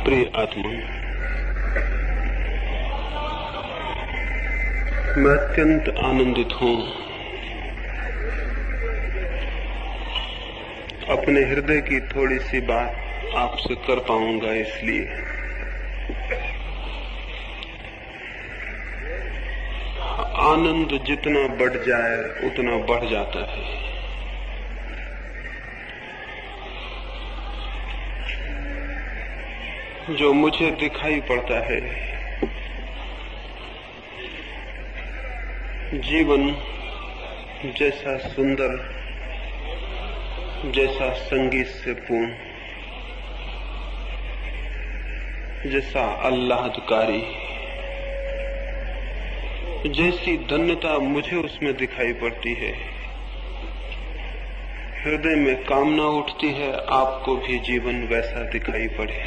प्रिय आत्मा, मैं अत्यंत आनंदित हूं अपने हृदय की थोड़ी सी बात आपसे कर पाऊंगा। इसलिए आनंद जितना बढ़ जाए उतना बढ़ जाता है। जो मुझे दिखाई पड़ता है, जीवन जैसा सुंदर, जैसा संगीत से पूर्ण, जैसा आह्लादकारी, जैसी धन्यता मुझे उसमें दिखाई पड़ती है, हृदय में कामना उठती है आपको भी जीवन वैसा दिखाई पड़े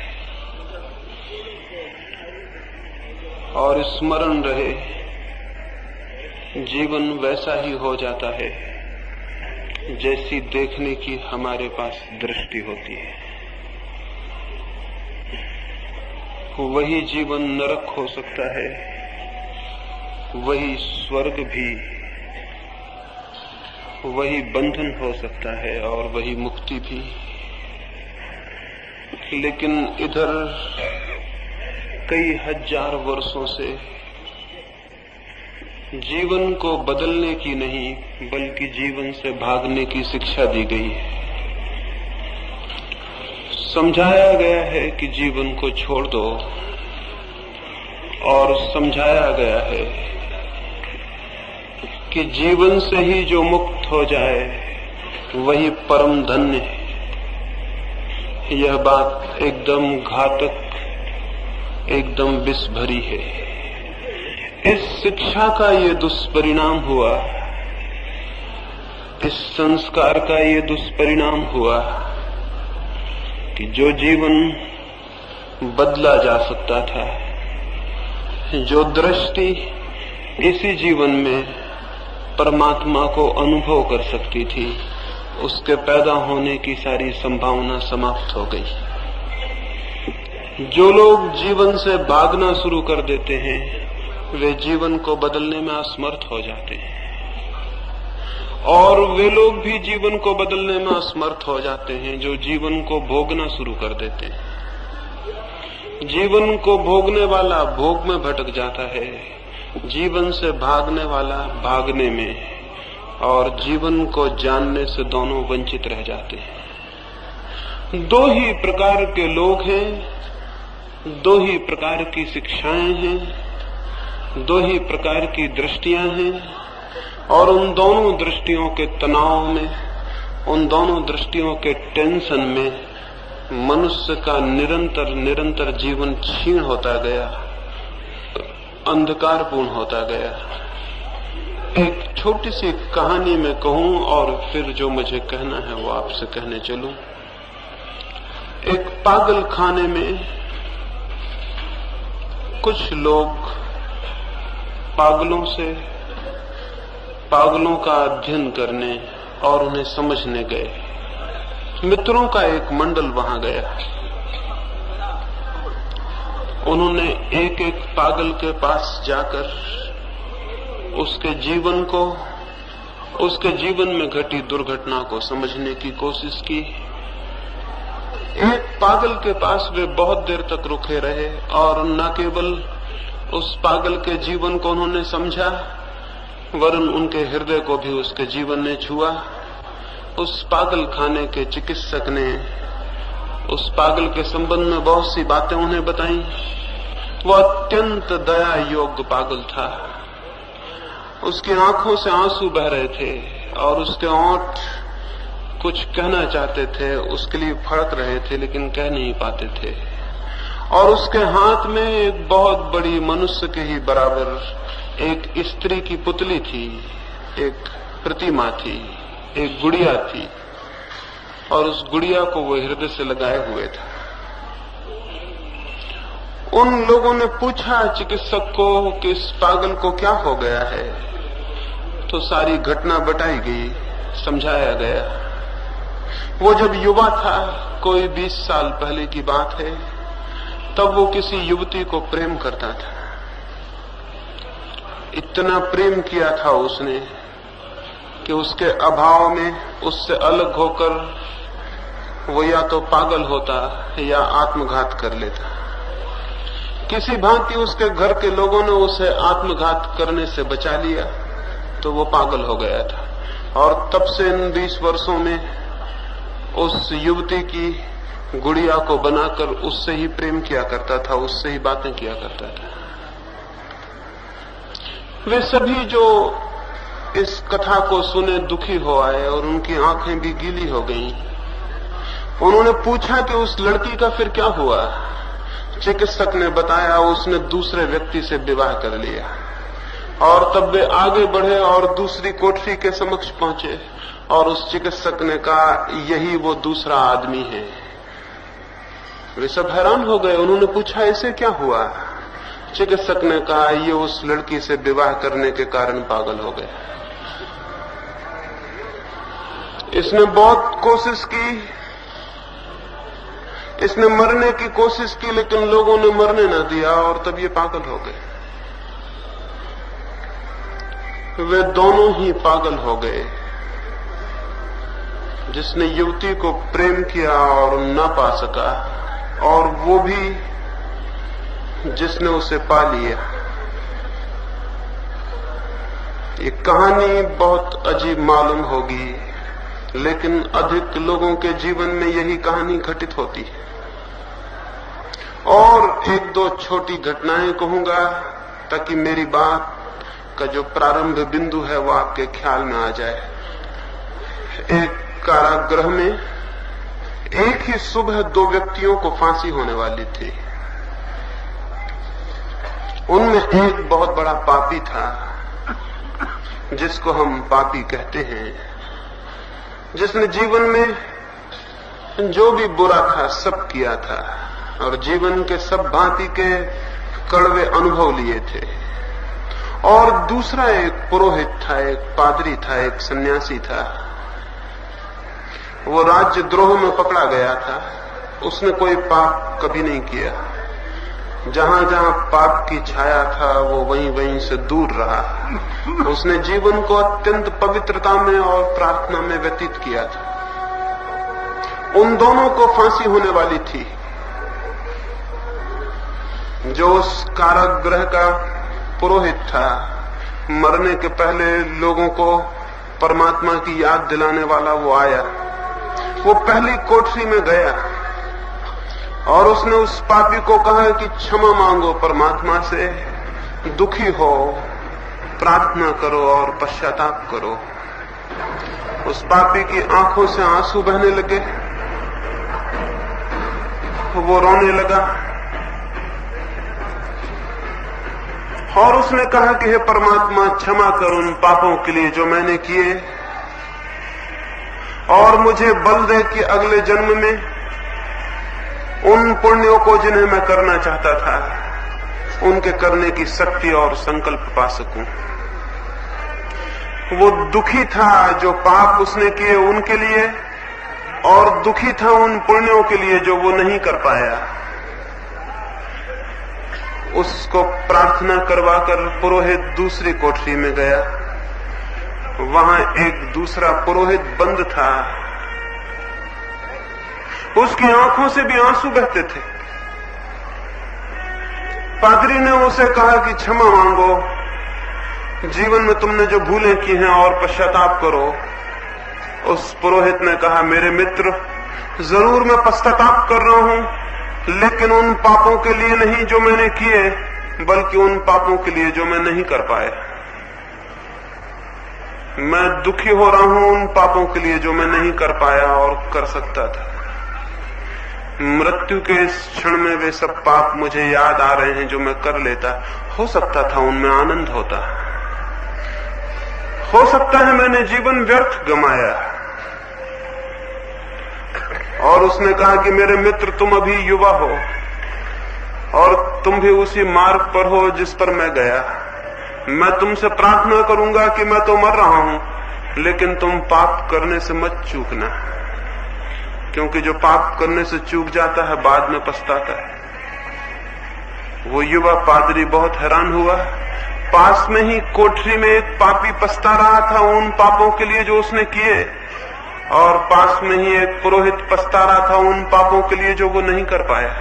और स्मरण रहे जीवन वैसा ही हो जाता है जैसी देखने की हमारे पास दृष्टि होती है। वही जीवन नरक हो सकता है, वही स्वर्ग भी, वही बंधन हो सकता है और वही मुक्ति भी। लेकिन इधर कई हजार वर्षों से जीवन को बदलने की नहीं बल्कि जीवन से भागने की शिक्षा दी गई है। समझाया गया है कि जीवन को छोड़ दो और समझाया गया है कि जीवन से ही जो मुक्त हो जाए वही परम धन्य है। यह बात एकदम घातक, एकदम विष भरी है। इस शिक्षा का ये दुष्परिणाम हुआ, इस संस्कार का ये दुष्परिणाम हुआ कि जो जीवन बदला जा सकता था, जो दृष्टि इसी जीवन में परमात्मा को अनुभव कर सकती थी, उसके पैदा होने की सारी संभावना समाप्त हो गई। जो लोग जीवन से भागना शुरू कर देते हैं वे जीवन को बदलने में असमर्थ हो जाते हैं, और वे लोग भी जीवन को बदलने में असमर्थ हो जाते हैं जो जीवन को भोगना शुरू कर देते हैं। जीवन को भोगने वाला भोग में भटक जाता है, जीवन से भागने वाला भागने में, और जीवन को जानने से दोनों वंचित रह जाते हैं। दो ही प्रकार के लोग हैं, दो ही प्रकार की शिक्षाएं हैं, दो ही प्रकार की दृष्टियां हैं, और उन दोनों दृष्टियों के तनाव में, उन दोनों दृष्टियों के टेंशन में मनुष्य का निरंतर निरंतर जीवन क्षीण होता गया, अंधकारपूर्ण होता गया। एक छोटी सी कहानी में कहूं और फिर जो मुझे कहना है वो आपसे कहने चलूं। एक पागल खाने में कुछ लोग पागलों का अध्ययन करने और उन्हें समझने गए। मित्रों का एक मंडल वहां गया। उन्होंने एक एक पागल के पास जाकर उसके जीवन को, उसके जीवन में घटी दुर्घटना को समझने की कोशिश की। एक पागल के पास वे बहुत देर तक रुके रहे और न केवल उस पागल के जीवन को उन्होंने समझा, वरन उनके हृदय को भी उसके जीवन ने छुआ। उस पागल खाने के चिकित्सक ने उस पागल के संबंध में बहुत सी बातें उन्हें बताई। वो अत्यंत दया योग्य पागल था। उसकी आंखों से आंसू बह रहे थे और उसके होंठ कुछ कहना चाहते थे, उसके लिए फड़क रहे थे लेकिन कह नहीं पाते थे। और उसके हाथ में एक बहुत बड़ी मनुष्य के ही बराबर एक स्त्री की पुतली थी, एक प्रतिमा थी, एक गुड़िया थी, और उस गुड़िया को वो हृदय से लगाए हुए था। उन लोगों ने पूछा चिकित्सक को कि इस पागल को क्या हो गया है, तो सारी घटना बताई गई, समझाया गया। वो जब युवा था, कोई 20 साल पहले की बात है, तब वो किसी युवती को प्रेम करता था। इतना प्रेम किया था उसने कि उसके अभाव में उससे अलग होकर वो या तो पागल होता या आत्मघात कर लेता। किसी भांति उसके घर के लोगों ने उसे आत्मघात करने से बचा लिया तो वो पागल हो गया था। और तब से इन 20 वर्षों में उस युवती की गुड़िया को बनाकर उससे ही प्रेम किया करता था, उससे ही बातें किया करता था। वे सभी जो इस कथा को सुने दुखी हो आए और उनकी आंखें भी गीली हो गईं। उन्होंने पूछा कि उस लड़की का फिर क्या हुआ। चिकित्सक ने बताया उसने दूसरे व्यक्ति से विवाह कर लिया। और तब वे आगे बढ़े और दूसरी कोठरी के समक्ष पहुंचे और उस चिकित्सक ने कहा यही वो दूसरा आदमी है। वे सब हैरान हो गए। उन्होंने पूछा इसे क्या हुआ। चिकित्सक ने कहा ये उस लड़की से विवाह करने के कारण पागल हो गया। इसने बहुत कोशिश की, इसने मरने की कोशिश की, लेकिन लोगों ने मरने न दिया और तब ये पागल हो गए। वे दोनों ही पागल हो गए। जिसने युवती को प्रेम किया और न पा सका, और वो भी जिसने उसे पा लिया। ये कहानी बहुत अजीब मालूम होगी, लेकिन अधिक लोगों के जीवन में यही कहानी घटित होती है। और एक दो छोटी घटनाएं कहूंगा ताकि मेरी बात का जो प्रारंभ बिंदु है वो आपके ख्याल में आ जाए। एक कारागृह में एक ही सुबह 2 व्यक्तियों को फांसी होने वाली थी। उनमें एक बहुत बड़ा पापी था, जिसको हम पापी कहते हैं, जिसने जीवन में जो भी बुरा था सब किया था और जीवन के सब भांति के कड़वे अनुभव लिए थे। और दूसरा एक पुरोहित था, एक पादरी था, एक सन्यासी था। वो राज्यद्रोह में पकड़ा गया था। उसने कोई पाप कभी नहीं किया। जहां जहां पाप की छाया था वो वहीं वहीं से दूर रहा। उसने जीवन को अत्यंत पवित्रता में और प्रार्थना में व्यतीत किया था। उन दोनों को फांसी होने वाली थी। जो उस कारागृह का पुरोहित था, मरने के पहले लोगों को परमात्मा की याद दिलाने वाला, वो आया। वो पहली कोठरी में गया और उसने उस पापी को कहा कि क्षमा मांगो परमात्मा से, दुखी हो, प्रार्थना करो और पश्चाताप करो। उस पापी की आंखों से आंसू बहने लगे। वो रोने लगा और उसने कहा कि हे परमात्मा, क्षमा कर उन पापों के लिए जो मैंने किए, और मुझे बल दे कि अगले जन्म में उन पुण्यों को जिन्हें मैं करना चाहता था, उनके करने की शक्ति और संकल्प पा सकूं। वो दुखी था जो पाप उसने किए उनके लिए, और दुखी था उन पुण्यों के लिए जो वो नहीं कर पाया। उसको प्रार्थना करवाकर पुरोहित दूसरी कोठरी में गया। वहां एक दूसरा पुरोहित बंद था। उसकी आंखों से भी आंसू बहते थे। पादरी ने उसे कहा कि क्षमा मांगो, जीवन में तुमने जो भूलें की हैं और पश्चाताप करो। उस पुरोहित ने कहा, मेरे मित्र, जरूर मैं पश्चाताप कर रहा हूं, लेकिन उन पापों के लिए नहीं जो मैंने किए, बल्कि उन पापों के लिए जो मैं नहीं कर पाया। मैं दुखी हो रहा हूं उन पापों के लिए जो मैं नहीं कर पाया और कर सकता था। मृत्यु के इस क्षण में वे सब पाप मुझे याद आ रहे हैं जो मैं कर लेता। हो सकता था उनमें आनंद होता। हो सकता है मैंने जीवन व्यर्थ गंवाया। और उसने कहा कि मेरे मित्र, तुम अभी युवा हो और तुम भी उसी मार्ग पर हो जिस पर मैं गया। मैं तुमसे प्रार्थना करूंगा कि मैं तो मर रहा हूं, लेकिन तुम पाप करने से मत चूकना, क्योंकि जो पाप करने से चूक जाता है बाद में पछताता है। वो युवा पादरी बहुत हैरान हुआ। पास में ही कोठरी में एक पापी पछता रहा था उन पापों के लिए जो उसने किए, और पास में ही एक पुरोहित पछता रहा था उन पापों के लिए जो वो नहीं कर पाया।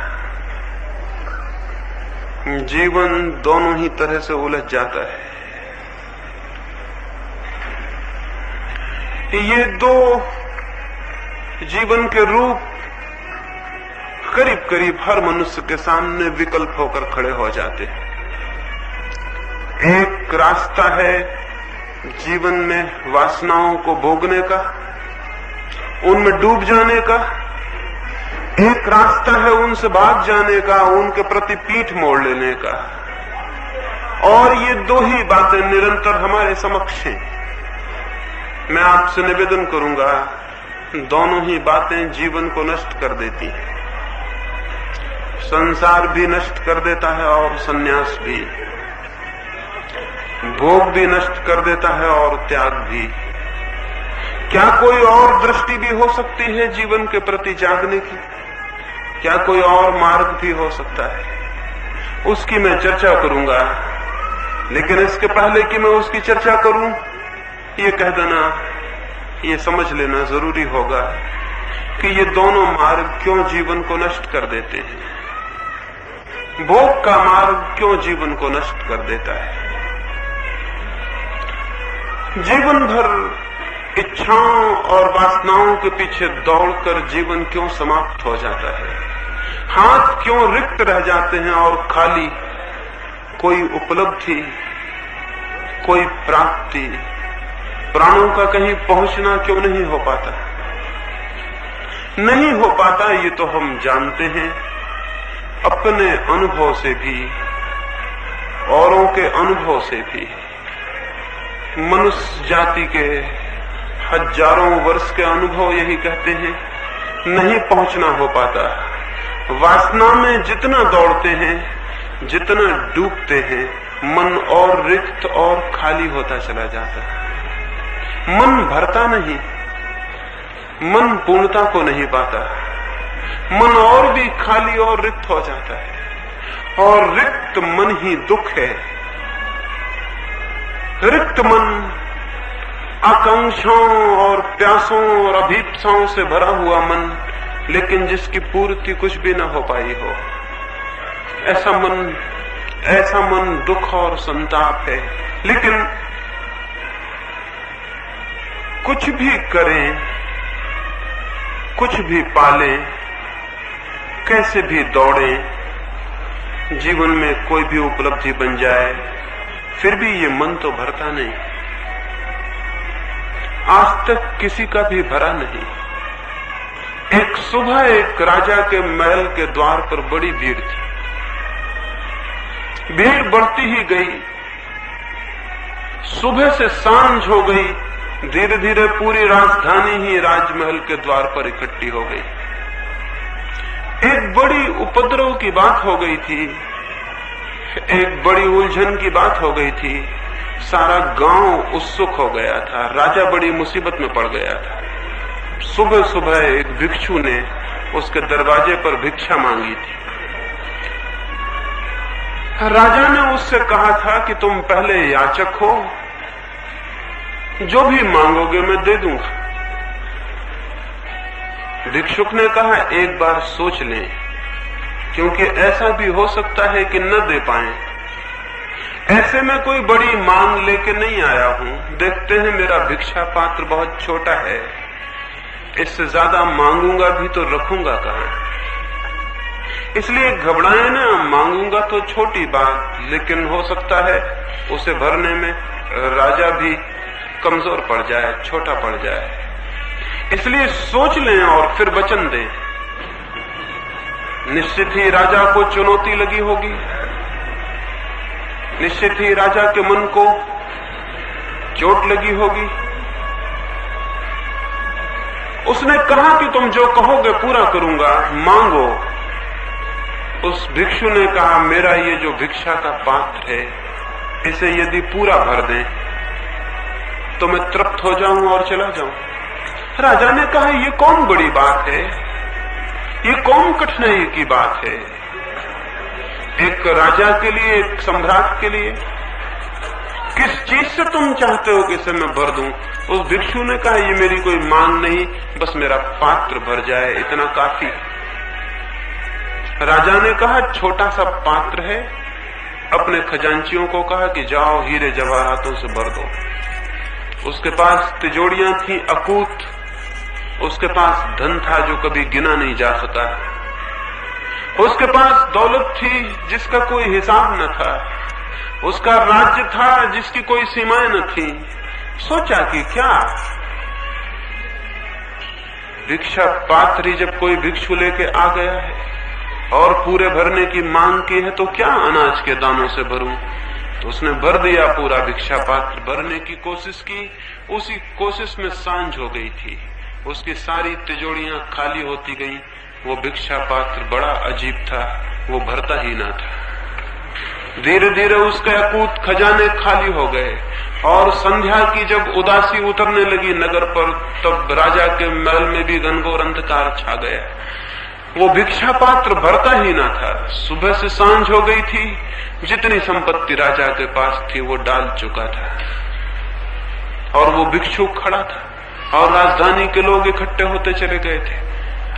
जीवन दोनों ही तरह से उलझ जाता है। ये दो जीवन के रूप करीब करीब हर मनुष्य के सामने विकल्प होकर खड़े हो जाते हैं। एक रास्ता है जीवन में वासनाओं को भोगने का, उनमें डूब जाने का। एक रास्ता है उनसे भाग जाने का, उनके प्रति पीठ मोड़ लेने का। और ये दो ही बातें निरंतर हमारे समक्ष हैं। मैं आपसे निवेदन करूंगा, दोनों ही बातें जीवन को नष्ट कर देती हैं। संसार भी नष्ट कर देता है और संन्यास भी, भोग भी नष्ट कर देता है और त्याग भी। क्या कोई और दृष्टि भी हो सकती है जीवन के प्रति जागने की? क्या कोई और मार्ग भी हो सकता है? उसकी मैं चर्चा करूंगा, लेकिन इसके पहले कि मैं उसकी चर्चा करूं, ये कह देना, ये समझ लेना जरूरी होगा कि ये दोनों मार्ग क्यों जीवन को नष्ट कर देते हैं। भोग का मार्ग क्यों जीवन को नष्ट कर देता है? जीवन भर इच्छाओं और वासनाओं के पीछे दौड़कर जीवन क्यों समाप्त हो जाता है? हाथ क्यों रिक्त रह जाते हैं और खाली? कोई उपलब्धि, कोई प्राप्ति, प्राणों का कहीं पहुंचना क्यों नहीं हो पाता? नहीं हो पाता, ये तो हम जानते हैं अपने अनुभव से भी, औरों के अनुभव से भी। मनुष्य जाति के हजारों वर्ष के अनुभव यही कहते हैं, नहीं पहुंचना हो पाता। वासना में जितना दौड़ते हैं, जितना डूबते हैं, मन और रिक्त और खाली होता चला जाता है। मन भरता नहीं, मन पूर्णता को नहीं पाता। मन और भी खाली और रिक्त हो जाता है, और रिक्त मन ही दुख है। रिक्त मन आकांक्षाओं और प्यासों और अभीप्साओं से भरा हुआ मन, लेकिन जिसकी पूर्ति कुछ भी न हो पाई हो, ऐसा मन दुख और संताप है। लेकिन कुछ भी करें, कुछ भी पालें, कैसे भी दौड़ें, जीवन में कोई भी उपलब्धि बन जाए, फिर भी ये मन तो भरता नहीं। आज तक किसी का भी भरा नहीं। एक सुबह एक राजा के महल के द्वार पर बड़ी भीड़ थी। भीड़ बढ़ती ही गई, सुबह से सांझ हो गई, धीरे धीरे पूरी राजधानी ही राजमहल के द्वार पर इकट्ठी हो गई। एक बड़ी उपद्रव की बात हो गई थी, एक बड़ी उलझन की बात हो गई थी। सारा गांव उत्सुक हो गया था, राजा बड़ी मुसीबत में पड़ गया था। सुबह सुबह एक भिक्षु ने उसके दरवाजे पर भिक्षा मांगी थी। राजा ने उससे कहा था कि तुम पहले याचक हो, जो भी मांगोगे मैं दे दूंगा। भिक्षुक ने कहा एक बार सोच लें, क्योंकि ऐसा भी हो सकता है कि न दे पाएं। ऐसे में कोई बड़ी मांग लेके नहीं आया हूं, देखते हैं मेरा भिक्षा पात्र बहुत छोटा है, इससे ज्यादा मांगूंगा भी तो रखूंगा कहां। इसलिए घबराए ना, मांगूंगा तो छोटी बात, लेकिन हो सकता है उसे भरने में राजा भी कमजोर पड़ जाए, छोटा पड़ जाए। इसलिए सोच लें और फिर वचन दें। निश्चित ही राजा को चुनौती लगी होगी, निश्चित ही राजा के मन को चोट लगी होगी। उसने कहा कि तुम जो कहोगे पूरा करूंगा, मांगो। उस भिक्षु ने कहा मेरा ये जो भिक्षा का पात्र है, इसे यदि पूरा भर दें तो मैं तृप्त हो जाऊं और चला जाऊं। राजा ने कहा ये कौन बड़ी बात है, ये कौन कठिनाई की बात है, एक राजा के लिए, एक सम्राट के लिए? किस चीज से तुम चाहते हो कि इसे मैं भर दूं? उस भिक्षु ने कहा, ये मेरी कोई मांग नहीं, बस मेरा पात्र भर जाए, इतना काफी। राजा ने कहा, छोटा सा पात्र है। अपने खजांचियों को कहा कि जाओ हीरे जवाहरातों से भर दो। उसके पास तिजोड़ियां थी अकूत, उसके पास धन था जो कभी गिना नहीं जा सका, उसके पास दौलत थी जिसका कोई हिसाब न था, उसका राज्य था जिसकी कोई सीमाएं न थी। सोचा कि क्या भिक्षा पात्र ही जब कोई भिक्षु लेके आ गया है और पूरे भरने की मांग की है, तो क्या अनाज के दानों से भरूं? तो उसने भर दिया पूरा भिक्षा पात्र। भरने की कोशिश की, उसी कोशिश में सांझ हो गई थी। उसकी सारी तिजोड़ियां खाली होती गईं। वो भिक्षा पात्र बड़ा अजीब था, वो भरता ही ना था। धीरे धीरे उसके अकूत खजाने खाली हो गए और संध्या की जब उदासी उतरने लगी नगर पर, तब राजा के महल में भी घनघोर अंधकार छा गया। वो भिक्षा पात्र भरता ही ना था। सुबह से सांझ हो गई थी, जितनी संपत्ति राजा के पास थी वो डाल चुका था और वो भिक्षु खड़ा था और राजधानी के लोग इकट्ठे होते चले गए थे।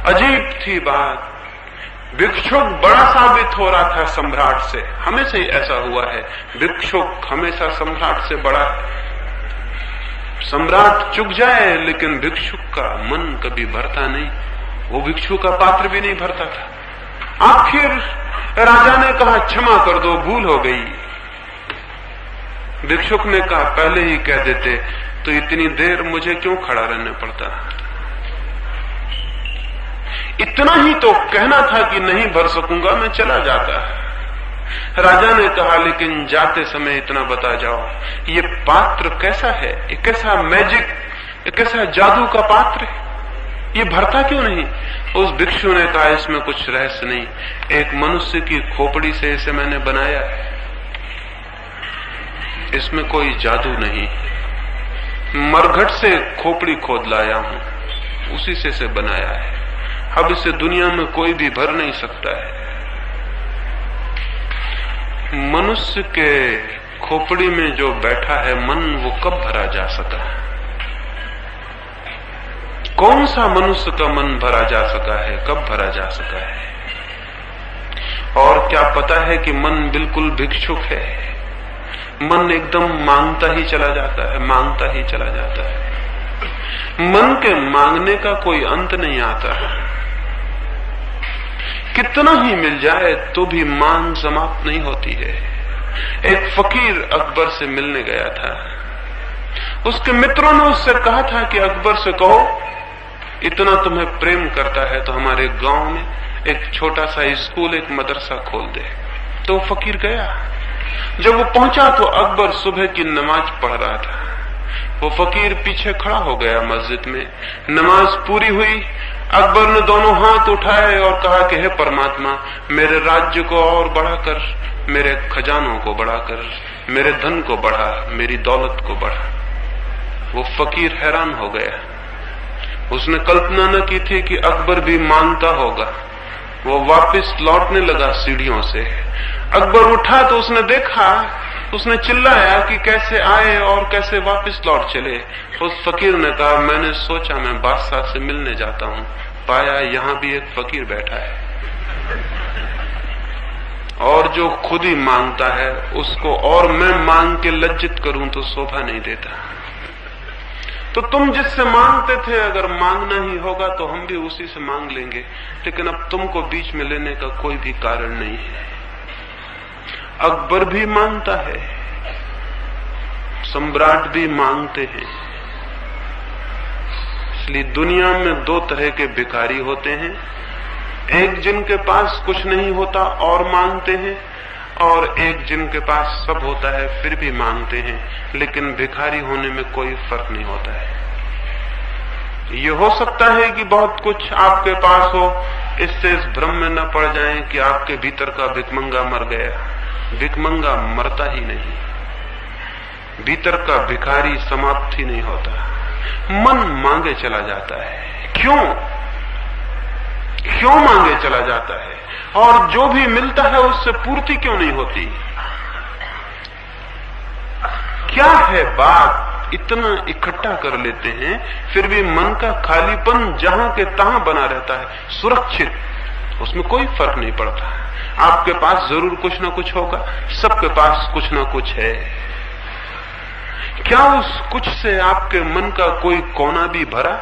अजीब थी बात, भिक्षुक बड़ा साबित हो रहा था सम्राट से। हमेशा ही ऐसा हुआ है, भिक्षुक हमेशा सम्राट से बड़ा है। सम्राट चुक जाए लेकिन भिक्षुक का मन कभी भरता नहीं। वो भिक्षु का पात्र भी नहीं भरता था। आखिर राजा ने कहा, क्षमा कर दो, भूल हो गई। भिक्षुक ने कहा, पहले ही कह देते तो इतनी देर मुझे क्यों खड़ा रहना पड़ता? इतना ही तो कहना था कि नहीं भर सकूंगा, मैं चला जाता। राजा ने कहा, लेकिन जाते समय इतना बता जाओ, ये पात्र कैसा है? ये कैसा मैजिक, ये कैसा जादू का पात्र है? ये भरता क्यों नहीं? उस भिक्षु ने कहा, इसमें कुछ रहस्य नहीं, एक मनुष्य की खोपड़ी से इसे मैंने बनाया है, इसमें कोई जादू नहीं। मरघट से खोपड़ी खोद लाया हूं, उसी से इसे बनाया है। अब इसे दुनिया में कोई भी भर नहीं सकता है। मनुष्य के खोपड़ी में जो बैठा है मन, वो कब भरा जा सका? कौन सा मनुष्य का मन भरा जा सका है? कब भरा जा सका है? और क्या पता है कि मन बिल्कुल भिक्षुक है। मन एकदम मांगता ही चला जाता है, मांगता ही चला जाता है। मन के मांगने का कोई अंत नहीं आता। कितना ही मिल जाए तो भी मांग समाप्त नहीं होती है। एक फकीर अकबर से मिलने गया था। उसके मित्रों ने उससे कहा था कि अकबर से कहो, इतना तुम्हें प्रेम करता है तो हमारे गांव में एक छोटा सा स्कूल, एक मदरसा खोल दे। तो फकीर गया। जब वो पहुंचा तो अकबर सुबह की नमाज पढ़ रहा था। वो फकीर पीछे खड़ा हो गया मस्जिद में। नमाज पूरी हुई, अकबर ने दोनों हाथ उठाए और कहा कि हे परमात्मा, मेरे राज्य को और बढ़ाकर, मेरे खजानों को बढ़ाकर, मेरे धन को बढ़ा, मेरी दौलत को बढ़ा। वो फकीर हैरान हो गया। उसने कल्पना न की थी कि अकबर भी मांगता होगा। वो वापस लौटने लगा सीढ़ियों से। अकबर उठा तो उसने देखा, उसने चिल्लाया कि कैसे आए और कैसे वापस लौट चले। उस फकीर ने कहा, मैंने सोचा मैं बादशाह से मिलने जाता हूं, पाया यहां भी एक फकीर बैठा है और जो खुद ही मांगता है उसको और मैं मांग के लज्जित करूं तो शोभा नहीं देता। तो तुम जिससे मांगते थे, अगर मांगना ही होगा तो हम भी उसी से मांग लेंगे, लेकिन अब तुमको बीच में लेने का कोई भी कारण नहीं है। अकबर भी मांगता है, सम्राट भी मांगते हैं। इसलिए दुनिया में दो तरह के भिखारी होते हैं, एक जिनके पास कुछ नहीं होता और मांगते हैं, और एक जिनके पास सब होता है फिर भी मांगते हैं, लेकिन भिखारी होने में कोई फर्क नहीं होता है। ये हो सकता है कि बहुत कुछ आपके पास हो, इससे इस भ्रम में न पड़ जाएं कि आपके भीतर का भिखमंगा मर गया। भिखमंगा मरता ही नहीं, भीतर का भिखारी समाप्त ही नहीं होता, मन मांगे चला जाता है। क्यों? क्यों मांगे चला जाता है, और जो भी मिलता है उससे पूर्ति क्यों नहीं होती? क्या है बात? इतना इकट्ठा कर लेते हैं फिर भी मन का खालीपन जहां के तहां बना रहता है, सुरक्षित, उसमें कोई फर्क नहीं पड़ता। आपके पास जरूर कुछ ना कुछ होगा, सबके पास कुछ ना कुछ है। क्या उस कुछ से आपके मन का कोई कोना भी भरा?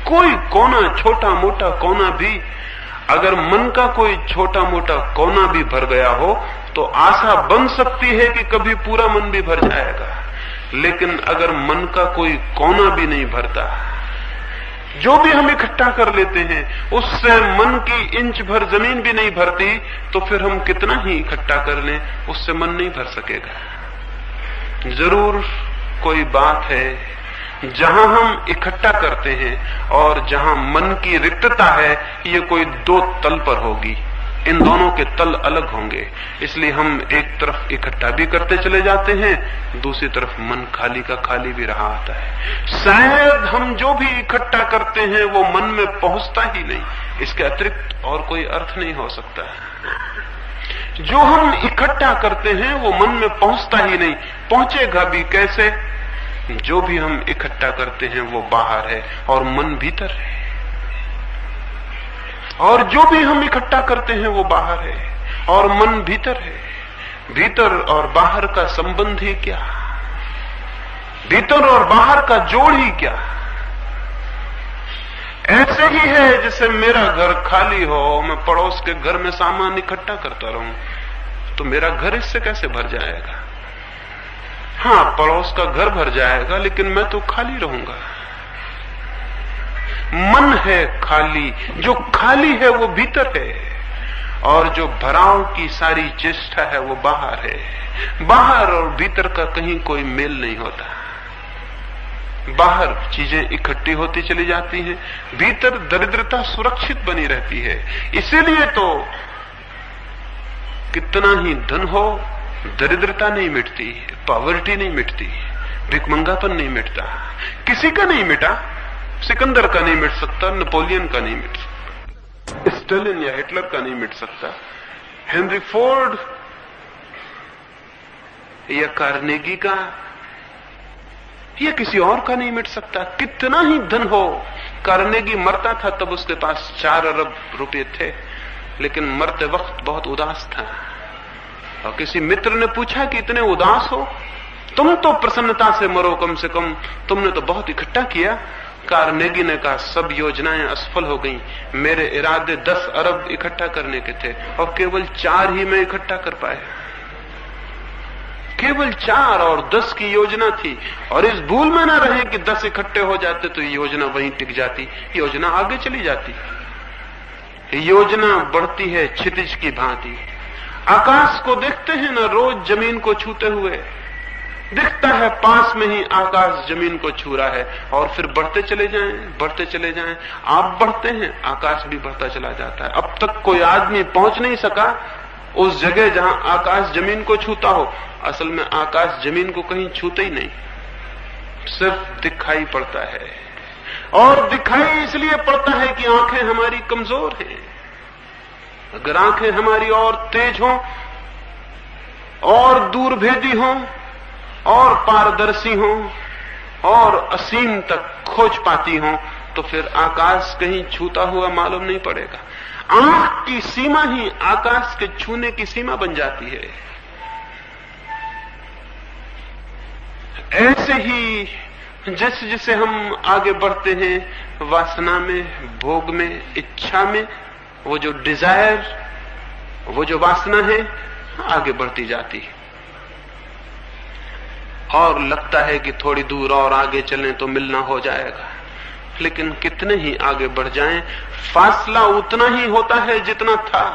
कोई कोना, छोटा मोटा कोना भी, अगर मन का कोई छोटा मोटा कोना भी भर गया हो तो आशा बन सकती है कि कभी पूरा मन भी भर जाएगा। लेकिन अगर मन का कोई कोना भी नहीं भरता, जो भी हम इकट्ठा कर लेते हैं उससे मन की इंच भर जमीन भी नहीं भरती, तो फिर हम कितना ही इकट्ठा कर लें उससे मन नहीं भर सकेगा। जरूर कोई बात है जहां हम इकट्ठा करते हैं और जहां मन की रिक्तता है, ये कोई दो तल पर होगी, इन दोनों के तल अलग होंगे। इसलिए हम एक तरफ इकट्ठा भी करते चले जाते हैं, दूसरी तरफ मन खाली का खाली भी रहा आता है। शायद हम जो भी इकट्ठा करते हैं वो मन में पहुंचता ही नहीं, इसके अतिरिक्त और कोई अर्थ नहीं हो सकता। जो हम इकट्ठा करते हैं वो मन में पहुंचता ही नहीं, पहुंचेगा भी कैसे? जो भी हम इकट्ठा करते हैं वो बाहर है और मन भीतर है, और जो भी हम इकट्ठा करते हैं वो बाहर है और मन भीतर है। भीतर और बाहर का संबंध ही क्या? भीतर और बाहर का जोड़ ही क्या? ऐसे ही है जैसे मेरा घर खाली हो, मैं पड़ोस के घर में सामान इकट्ठा करता रहूं, तो मेरा घर इससे कैसे भर जाएगा? हाँ, पड़ोस का घर भर जाएगा, लेकिन मैं तो खाली रहूंगा। मन है खाली, जो खाली है वो भीतर है, और जो भराव की सारी चेष्टा है वो बाहर है। बाहर और भीतर का कहीं कोई मेल नहीं होता। बाहर चीजें इकट्ठी होती चली जाती हैं, भीतर दरिद्रता सुरक्षित बनी रहती है। इसीलिए तो कितना ही धन हो, दरिद्रता नहीं मिटती, पॉवर्टी नहीं मिटती, भिखमंगापन नहीं मिटता। किसी का नहीं मिटा, सिकंदर का नहीं मिट सकता, नेपोलियन का नहीं मिट सकता, स्टालिन या हिटलर का नहीं मिट सकता, हेनरी फोर्ड या कार्नेगी का या किसी और का नहीं मिट सकता। कितना ही धन हो, कार्नेगी मरता था तब उसके पास 4 अरब रुपए थे, लेकिन मरते वक्त बहुत उदास था। और किसी मित्र ने पूछा कि इतने उदास हो, तुम तो प्रसन्नता से मरो, कम से कम तुमने तो बहुत इकट्ठा किया। कार्नेगी ने कहा, सब योजनाएं असफल हो गईं, मेरे इरादे 10 अरब इकट्ठा करने के थे और केवल 4 ही मैं इकट्ठा कर पाया। केवल 4 और 10 की योजना थी, और इस भूल में न रहे कि 10 इकट्ठे हो जाते तो योजना वहीं टिक जाती, योजना आगे चली जाती। योजना बढ़ती है क्षितिज की भांति। आकाश को देखते हैं ना, रोज जमीन को छूते हुए दिखता है, पास में ही आकाश जमीन को छू रहा है, और फिर बढ़ते चले जाएं, बढ़ते चले जाएं। आप बढ़ते हैं, आकाश भी बढ़ता चला जाता है। अब तक कोई आदमी पहुंच नहीं सका उस जगह जहां आकाश जमीन को छूता हो। असल में आकाश जमीन को कहीं छूते ही नहीं, सिर्फ दिखाई पड़ता है, और दिखाई इसलिए पड़ता है कि आंखें हमारी कमजोर हैं। अगर आंखें हमारी और तेज हों, और दूरभेदी हों, और पारदर्शी हों, और असीम तक खोज पाती हों, तो फिर आकाश कहीं छूता हुआ मालूम नहीं पड़ेगा। आंख की सीमा ही आकाश के छूने की सीमा बन जाती है। ऐसे ही जैसे जैसे हम आगे बढ़ते हैं वासना में, भोग में, इच्छा में, वो जो डिजायर, वो जो वासना है आगे बढ़ती जाती है, और लगता है कि थोड़ी दूर और आगे चलें तो मिलना हो जाएगा। लेकिन कितने ही आगे बढ़ जाएं, फासला उतना ही होता है जितना था।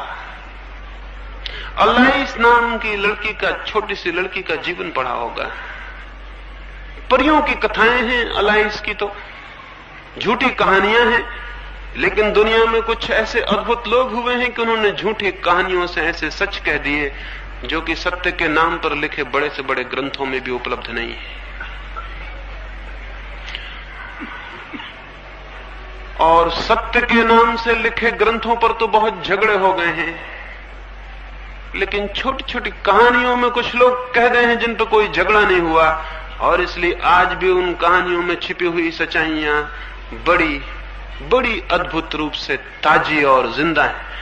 अलाइस नाम की लड़की का, छोटी सी लड़की का जीवन पढ़ा होगा। परियों की कथाएं हैं अलाइस की, तो झूठी कहानियां हैं, लेकिन दुनिया में कुछ ऐसे अद्भुत लोग हुए हैं कि उन्होंने झूठी कहानियों से ऐसे सच कह दिए जो कि सत्य के नाम पर लिखे बड़े से बड़े ग्रंथों में भी उपलब्ध नहीं है। और सत्य के नाम से लिखे ग्रंथों पर तो बहुत झगड़े हो गए हैं, लेकिन छोटी छोटी कहानियों में कुछ लोग कह गए हैं जिन पर कोई झगड़ा नहीं हुआ, और इसलिए आज भी उन कहानियों में छिपी हुई सच्चाइयां बड़ी बड़ी अद्भुत रूप से ताजी और जिंदा है।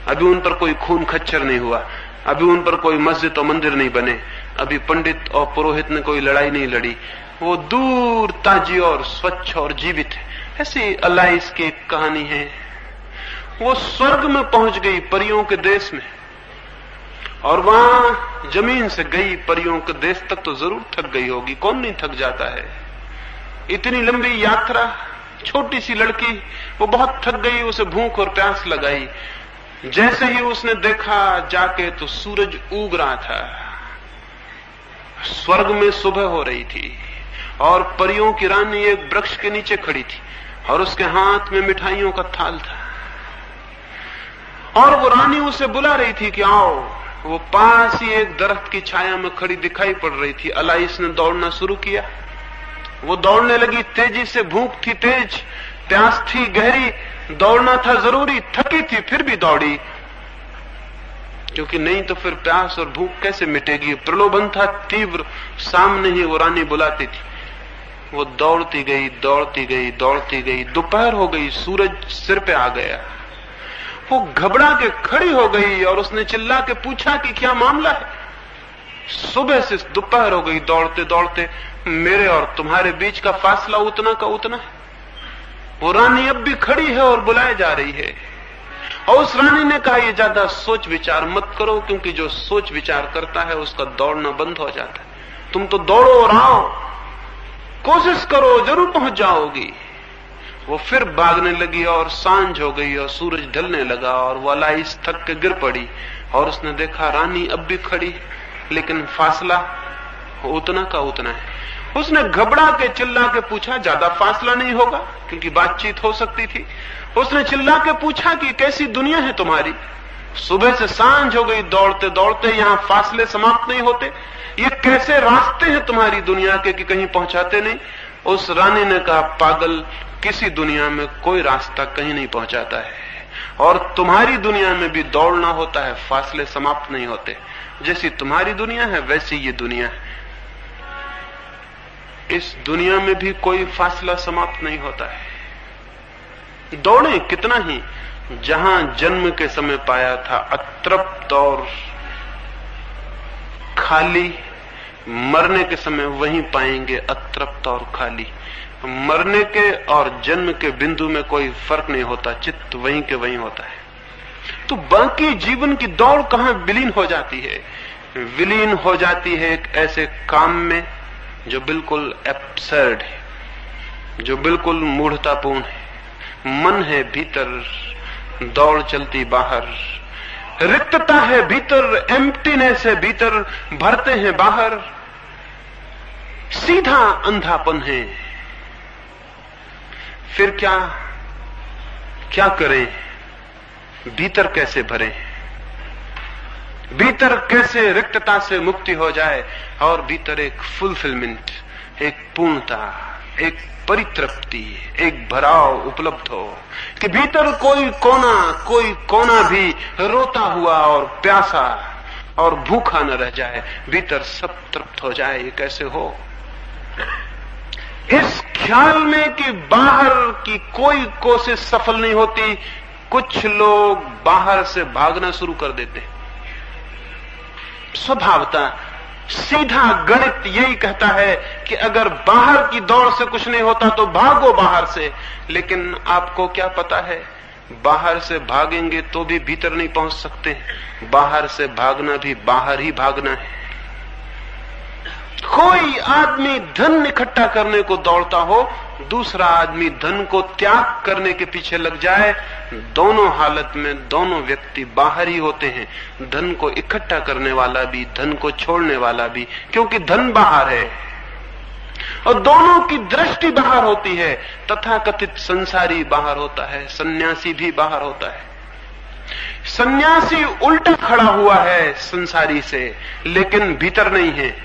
अभी उन पर कोई खून खच्चर नहीं हुआ, अभी उन पर कोई मस्जिद और मंदिर नहीं बने, अभी पंडित और पुरोहित ने कोई लड़ाई नहीं लड़ी, वो दूर ताजी और स्वच्छ और जीवित है। ऐसी अलाइस की एक कहानी है, वो स्वर्ग में पहुंच गई परियों के देश में, और वहां जमीन से गई परियों के देश तक तो जरूर थक गई होगी, कौन नहीं थक जाता है। इतनी लंबी यात्रा, छोटी सी लड़की, वो बहुत थक गई, उसे भूख और प्यास लगाई। जैसे ही उसने देखा जाके तो सूरज उग रहा था, स्वर्ग में सुबह हो रही थी, और परियों की रानी एक वृक्ष के नीचे खड़ी थी, और उसके हाथ में मिठाइयों का थाल था, और वो रानी उसे बुला रही थी कि आओ। वो पास ही एक दरख्त की छाया में खड़ी दिखाई पड़ रही थी। अलाइस ने दौड़ना शुरू किया, वो दौड़ने लगी तेजी से, भूख थी तेज, प्यास थी गहरी, दौड़ना था जरूरी, थकी थी फिर भी दौड़ी, क्योंकि नहीं तो फिर प्यास और भूख कैसे मिटेगी। प्रलोभन था तीव्र, सामने ही वो रानी बुलाती थी। वो दौड़ती गई, दौड़ती गई, दौड़ती गई, दोपहर हो गई, सूरज सिर पे आ गया। वो घबरा के खड़ी हो गई और उसने चिल्ला के पूछा कि क्या मामला है। सुबह से दोपहर हो गई, दौड़ते दौड़ते मेरे और तुम्हारे बीच का फासला उतना का उतना है। वो रानी अब भी खड़ी है और बुलाए जा रही है, और उस रानी ने कहा ये ज्यादा सोच विचार मत करो, क्योंकि जो सोच विचार करता है उसका दौड़ना बंद हो जाता है। तुम तो दौड़ो और आओ, कोशिश करो, जरूर पहुंच जाओगी। वो फिर भागने लगी और सांझ हो गई और सूरज ढलने लगा, और वो अलाइस थक के गिर पड़ी, और उसने देखा रानी अब भी खड़ी, लेकिन फासला उतना का उतना है। उसने घबरा के चिल्ला के पूछा, ज्यादा फासला नहीं होगा, क्योंकि बातचीत हो सकती थी। उसने चिल्ला के पूछा कि कैसी दुनिया है तुम्हारी, सुबह से सांझ हो गई, दौड़ते दौड़ते यहाँ फासले समाप्त नहीं होते, ये कैसे रास्ते हैं तुम्हारी दुनिया के कि कहीं पहुंचाते नहीं। उस रानी ने कहा, पागल, किसी दुनिया में कोई रास्ता कहीं नहीं पहुंचाता है, और तुम्हारी दुनिया में भी दौड़ना होता है, फासले समाप्त नहीं होते। जैसी तुम्हारी दुनिया है वैसी ये दुनिया है, इस दुनिया में भी कोई फासला समाप्त नहीं होता है। दौड़े कितना ही, जहां जन्म के समय पाया था अतृप्त और खाली, मरने के समय वहीं पाएंगे अतृप्त और खाली। मरने के और जन्म के बिंदु में कोई फर्क नहीं होता, चित्त वहीं के वहीं होता है। तो बाकी जीवन की दौड़ कहां विलीन हो जाती है? विलीन हो जाती है एक ऐसे काम में जो बिल्कुल एब्सर्ड है, जो बिल्कुल मूढ़तापूर्ण है। मन है भीतर, दौड़ चलती बाहर, रिक्तता है भीतर, एम्प्टीनेस है भीतर, भरते हैं बाहर, सीधा अंधापन है। फिर क्या करें? भीतर कैसे भरें? भीतर कैसे रिक्तता से मुक्ति हो जाए और भीतर एक फुलफिलमेंट, एक पूर्णता, एक परितृप्ति, एक भराव उपलब्ध हो कि भीतर कोई कोना भी रोता हुआ और प्यासा और भूखा न रह जाए, भीतर सब तृप्त हो जाए। ये कैसे हो? इस ख्याल में कि बाहर की कोई कोशिश सफल नहीं होती, कुछ लोग बाहर से भागना शुरू कर देते। स्वभावता सीधा गणित यही कहता है कि अगर बाहर की दौड़ से कुछ नहीं होता तो भागो बाहर से। लेकिन आपको क्या पता है, बाहर से भागेंगे तो भी भीतर नहीं पहुंच सकते। बाहर से भागना भी बाहर ही भागना है। कोई आदमी धन इकट्ठा करने को दौड़ता हो, दूसरा आदमी धन को त्याग करने के पीछे लग जाए, दोनों हालत में दोनों व्यक्ति बाहर ही होते हैं। धन को इकट्ठा करने वाला भी, धन को छोड़ने वाला भी, क्योंकि धन बाहर है और दोनों की दृष्टि बाहर होती है। तथाकथित संसारी बाहर होता है, सन्यासी भी बाहर होता है। सन्यासी उल्टा खड़ा हुआ है संसारी से, लेकिन भीतर नहीं है।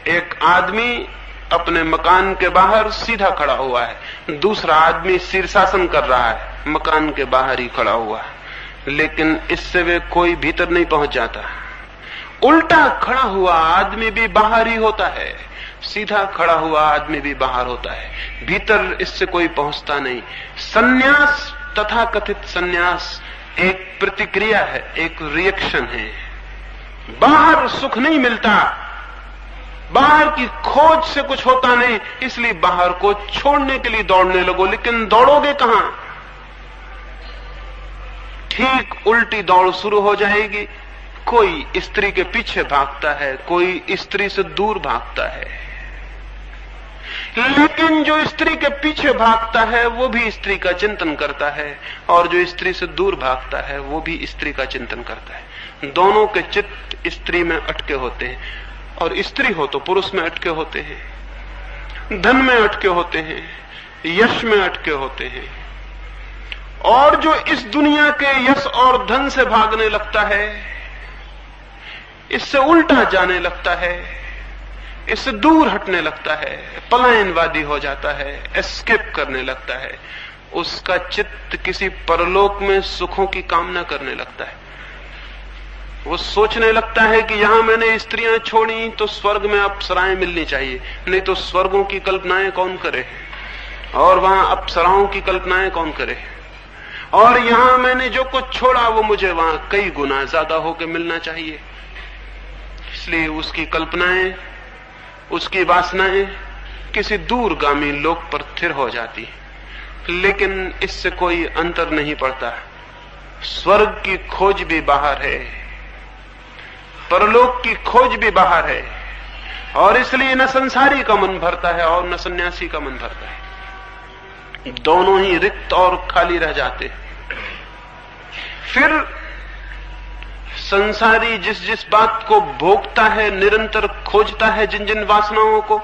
एक आदमी अपने मकान के बाहर सीधा खड़ा हुआ है, दूसरा आदमी शीर्षासन कर रहा है, मकान के बाहर ही खड़ा हुआ है, लेकिन इससे वे कोई भीतर नहीं पहुंच जाता। उल्टा खड़ा हुआ आदमी भी बाहर ही होता है, सीधा खड़ा हुआ आदमी भी बाहर होता है, भीतर इससे कोई पहुंचता नहीं। सन्यास, तथाकथित सन्यास, एक प्रतिक्रिया है, एक रिएक्शन है। बाहर सुख नहीं मिलता, बाहर की खोज से कुछ होता नहीं, इसलिए बाहर को छोड़ने के लिए दौड़ने लगो, लेकिन दौड़ोगे कहां? ठीक उल्टी दौड़ शुरू हो जाएगी। कोई स्त्री के पीछे भागता है, कोई स्त्री से दूर भागता है, लेकिन जो स्त्री के पीछे भागता है वो भी स्त्री का चिंतन करता है, और जो स्त्री से दूर भागता है वो भी स्त्री का चिंतन करता है। दोनों के चित्त स्त्री में अटके होते हैं, और स्त्री हो तो पुरुष में अटके होते हैं, धन में अटके होते हैं, यश में अटके होते हैं। और जो इस दुनिया के यश और धन से भागने लगता है, इससे उल्टा जाने लगता है, इससे दूर हटने लगता है, पलायनवादी हो जाता है, एस्केप करने लगता है, उसका चित्त किसी परलोक में सुखों की कामना करने लगता है। वो सोचने लगता है कि यहां मैंने स्त्रियां छोड़ी तो स्वर्ग में अप्सराएं मिलनी चाहिए, नहीं तो स्वर्गों की कल्पनाएं कौन करे, और वहां अप्सराओं की कल्पनाएं कौन करे, और यहां मैंने जो कुछ छोड़ा वो मुझे वहां कई गुना ज्यादा होकर मिलना चाहिए। इसलिए उसकी कल्पनाएं, उसकी वासनाएं किसी दूरगामी लोक पर स्थिर हो जाती, लेकिन इससे कोई अंतर नहीं पड़ता। स्वर्ग की खोज भी बाहर है, परलोक की खोज भी बाहर है, और इसलिए न संसारी का मन भरता है और न सन्यासी का मन भरता है, दोनों ही रिक्त और खाली रह जाते हैं। फिर संसारी जिस जिस बात को भोगता है, निरंतर खोजता है जिन जिन वासनाओं को,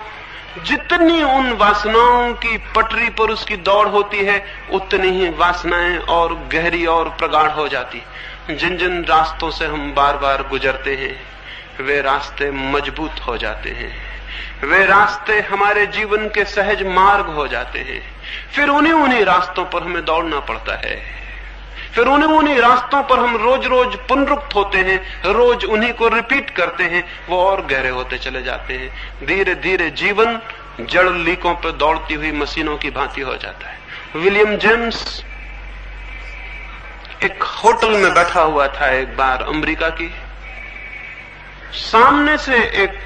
जितनी उन वासनाओं की पटरी पर उसकी दौड़ होती है, उतनी ही वासनाएं और गहरी और प्रगाढ़ हो जाती। जिन जिन रास्तों से हम बार बार गुजरते हैं वे रास्ते मजबूत हो जाते हैं, वे रास्ते हमारे जीवन के सहज मार्ग हो जाते हैं। फिर उन्हीं रास्तों पर हमें दौड़ना पड़ता है, फिर उन्हीं रास्तों पर हम रोज रोज पुनरुक्त होते हैं, रोज उन्हीं को रिपीट करते हैं, वो और गहरे होते चले जाते हैं। धीरे धीरे जीवन जड़ लीकों पर दौड़ती हुई मशीनों की भांति हो जाता है। विलियम जेम्स एक होटल में बैठा हुआ था एक बार अमेरिका की, सामने से एक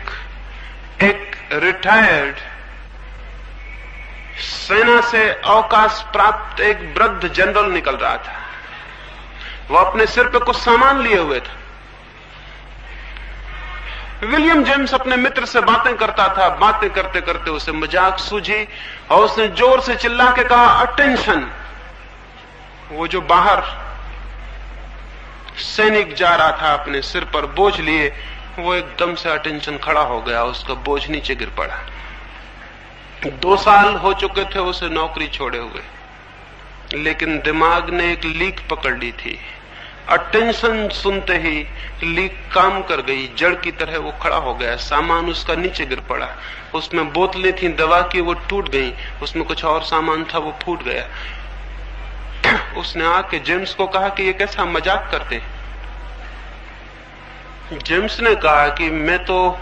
रिटायर्ड सेना से अवकाश प्राप्त एक वृद्ध जनरल निकल रहा था। वो अपने सिर पे कुछ सामान लिए हुए था। विलियम जेम्स अपने मित्र से बातें करता था, बातें करते करते उसे मजाक सूझी और उसने जोर से चिल्ला के कहा, अटेंशन। वो जो बाहर सैनिक जा रहा था अपने सिर पर बोझ लिए, वो एकदम से अटेंशन खड़ा हो गया, उसका बोझ नीचे गिर पड़ा। 2 साल हो चुके थे उसे नौकरी छोड़े हुए, लेकिन दिमाग ने एक लीक पकड़ ली थी। अटेंशन सुनते ही लीक काम कर गई, जड़ की तरह वो खड़ा हो गया। सामान उसका नीचे गिर पड़ा, उसमें बोतलें थी दवा की, वो टूट गई, उसमें कुछ और सामान था वो फूट गया। उसने आके जेम्स को कहा कि ये कैसा मजाक करते। जेम्स ने कहा कि मैं तो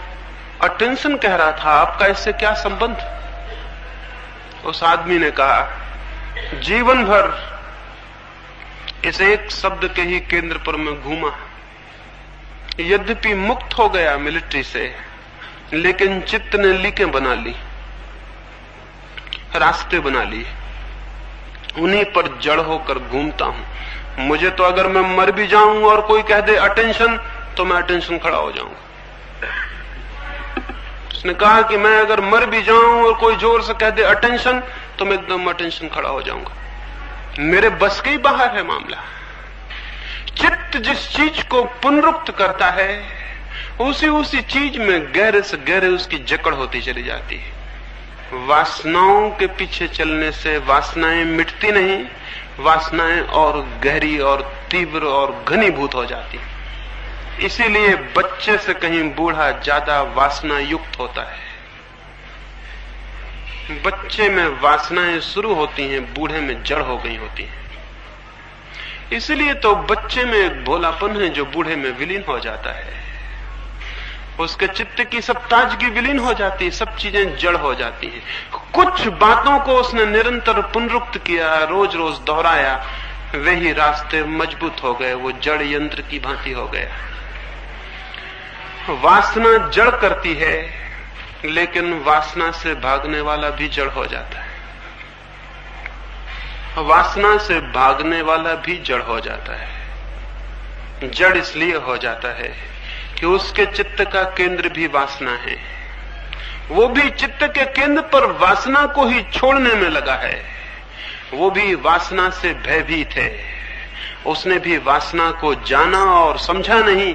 अटेंशन कह रहा था, आपका इससे क्या संबंध। उस आदमी ने कहा, जीवन भर इस एक शब्द के ही केंद्र पर मैं घूमा, यद्यपि मुक्त हो गया मिलिट्री से, लेकिन चित्त ने लीकें बना ली, रास्ते बना लिए, उन्हीं पर जड़ होकर घूमता हूं। मुझे तो अगर मैं मर भी जाऊं और कोई कह दे अटेंशन, तो मैं अटेंशन खड़ा हो जाऊंगा। उसने कहा कि मैं अगर मर भी जाऊं और कोई जोर से कह दे अटेंशन, तो मैं एकदम अटेंशन खड़ा हो जाऊंगा। मेरे बस के ही बाहर है मामला। चित्त जिस चीज को पुनरुक्त करता है, उसी चीज में गहरे से गहरे उसकी जकड़ होती चली जाती है। वासनाओं के पीछे चलने से वासनाएं मिटती नहीं, वासनाएं और गहरी और तीव्र और घनीभूत हो जाती। इसीलिए बच्चे से कहीं बूढ़ा ज्यादा वासना युक्त होता है। बच्चे में वासनाएं शुरू होती हैं, बूढ़े में जड़ हो गई होती हैं। इसलिए तो बच्चे में एक भोलापन है जो बूढ़े में विलीन हो जाता है। उसके चित्त की सब ताजगी विलीन हो जाती है, सब चीजें जड़ हो जाती हैं। कुछ बातों को उसने निरंतर पुनरुक्त किया, रोज रोज दोहराया, वे ही रास्ते मजबूत हो गए, वो जड़ यंत्र की भांति हो गया। वासना जड़ करती है, लेकिन वासना से भागने वाला भी जड़ हो जाता है। वासना से भागने वाला भी जड़ हो जाता है। जड़ इसलिए हो जाता है कि उसके चित्त का केंद्र भी वासना है। वो भी चित्त के केंद्र पर वासना को ही छोड़ने में लगा है। वो भी वासना से भयभीत है। उसने भी वासना को जाना और समझा नहीं।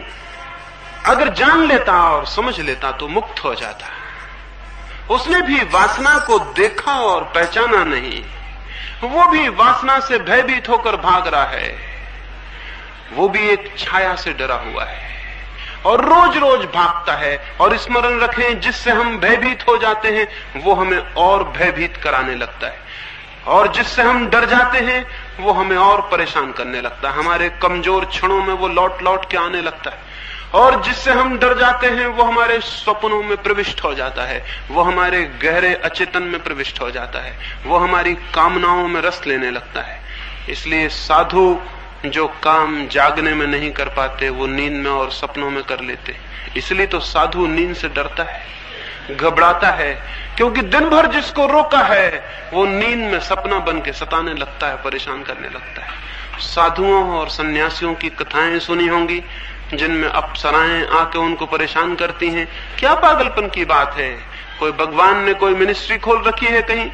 अगर जान लेता और समझ लेता तो मुक्त हो जाता। उसने भी वासना को देखा और पहचाना नहीं। वो भी वासना से भयभीत होकर भाग रहा है। वो भी एक छाया से डरा हुआ है और रोज रोज भागता है। और स्मरण रखें, जिससे हम भयभीत हो जाते हैं वो हमें और भयभीत कराने लगता है, और जिससे हम डर जाते हैं वो हमें और परेशान करने लगता है। हमारे कमजोर क्षणों में वो लौट लौट के आने लगता है, और जिससे हम डर जाते हैं वो हमारे स्वप्नों में प्रविष्ट हो जाता है, वो हमारे गहरे अचेतन में प्रविष्ट हो जाता है, वो हमारी कामनाओं में रस लेने लगता है। इसलिए साधु जो काम जागने में नहीं कर पाते वो नींद में और सपनों में कर लेते। इसलिए तो साधु नींद से डरता है, घबराता है, क्योंकि दिन भर जिसको रोका है वो नींद में सपना बन के सताने लगता है, परेशान करने लगता है। साधुओं और सन्यासियों की कथाएं सुनी होंगी जिनमें अप्सराएं आके उनको परेशान करती हैं। क्या पागलपन की बात है। कोई भगवान ने कोई मिनिस्ट्री खोल रखी है कहीं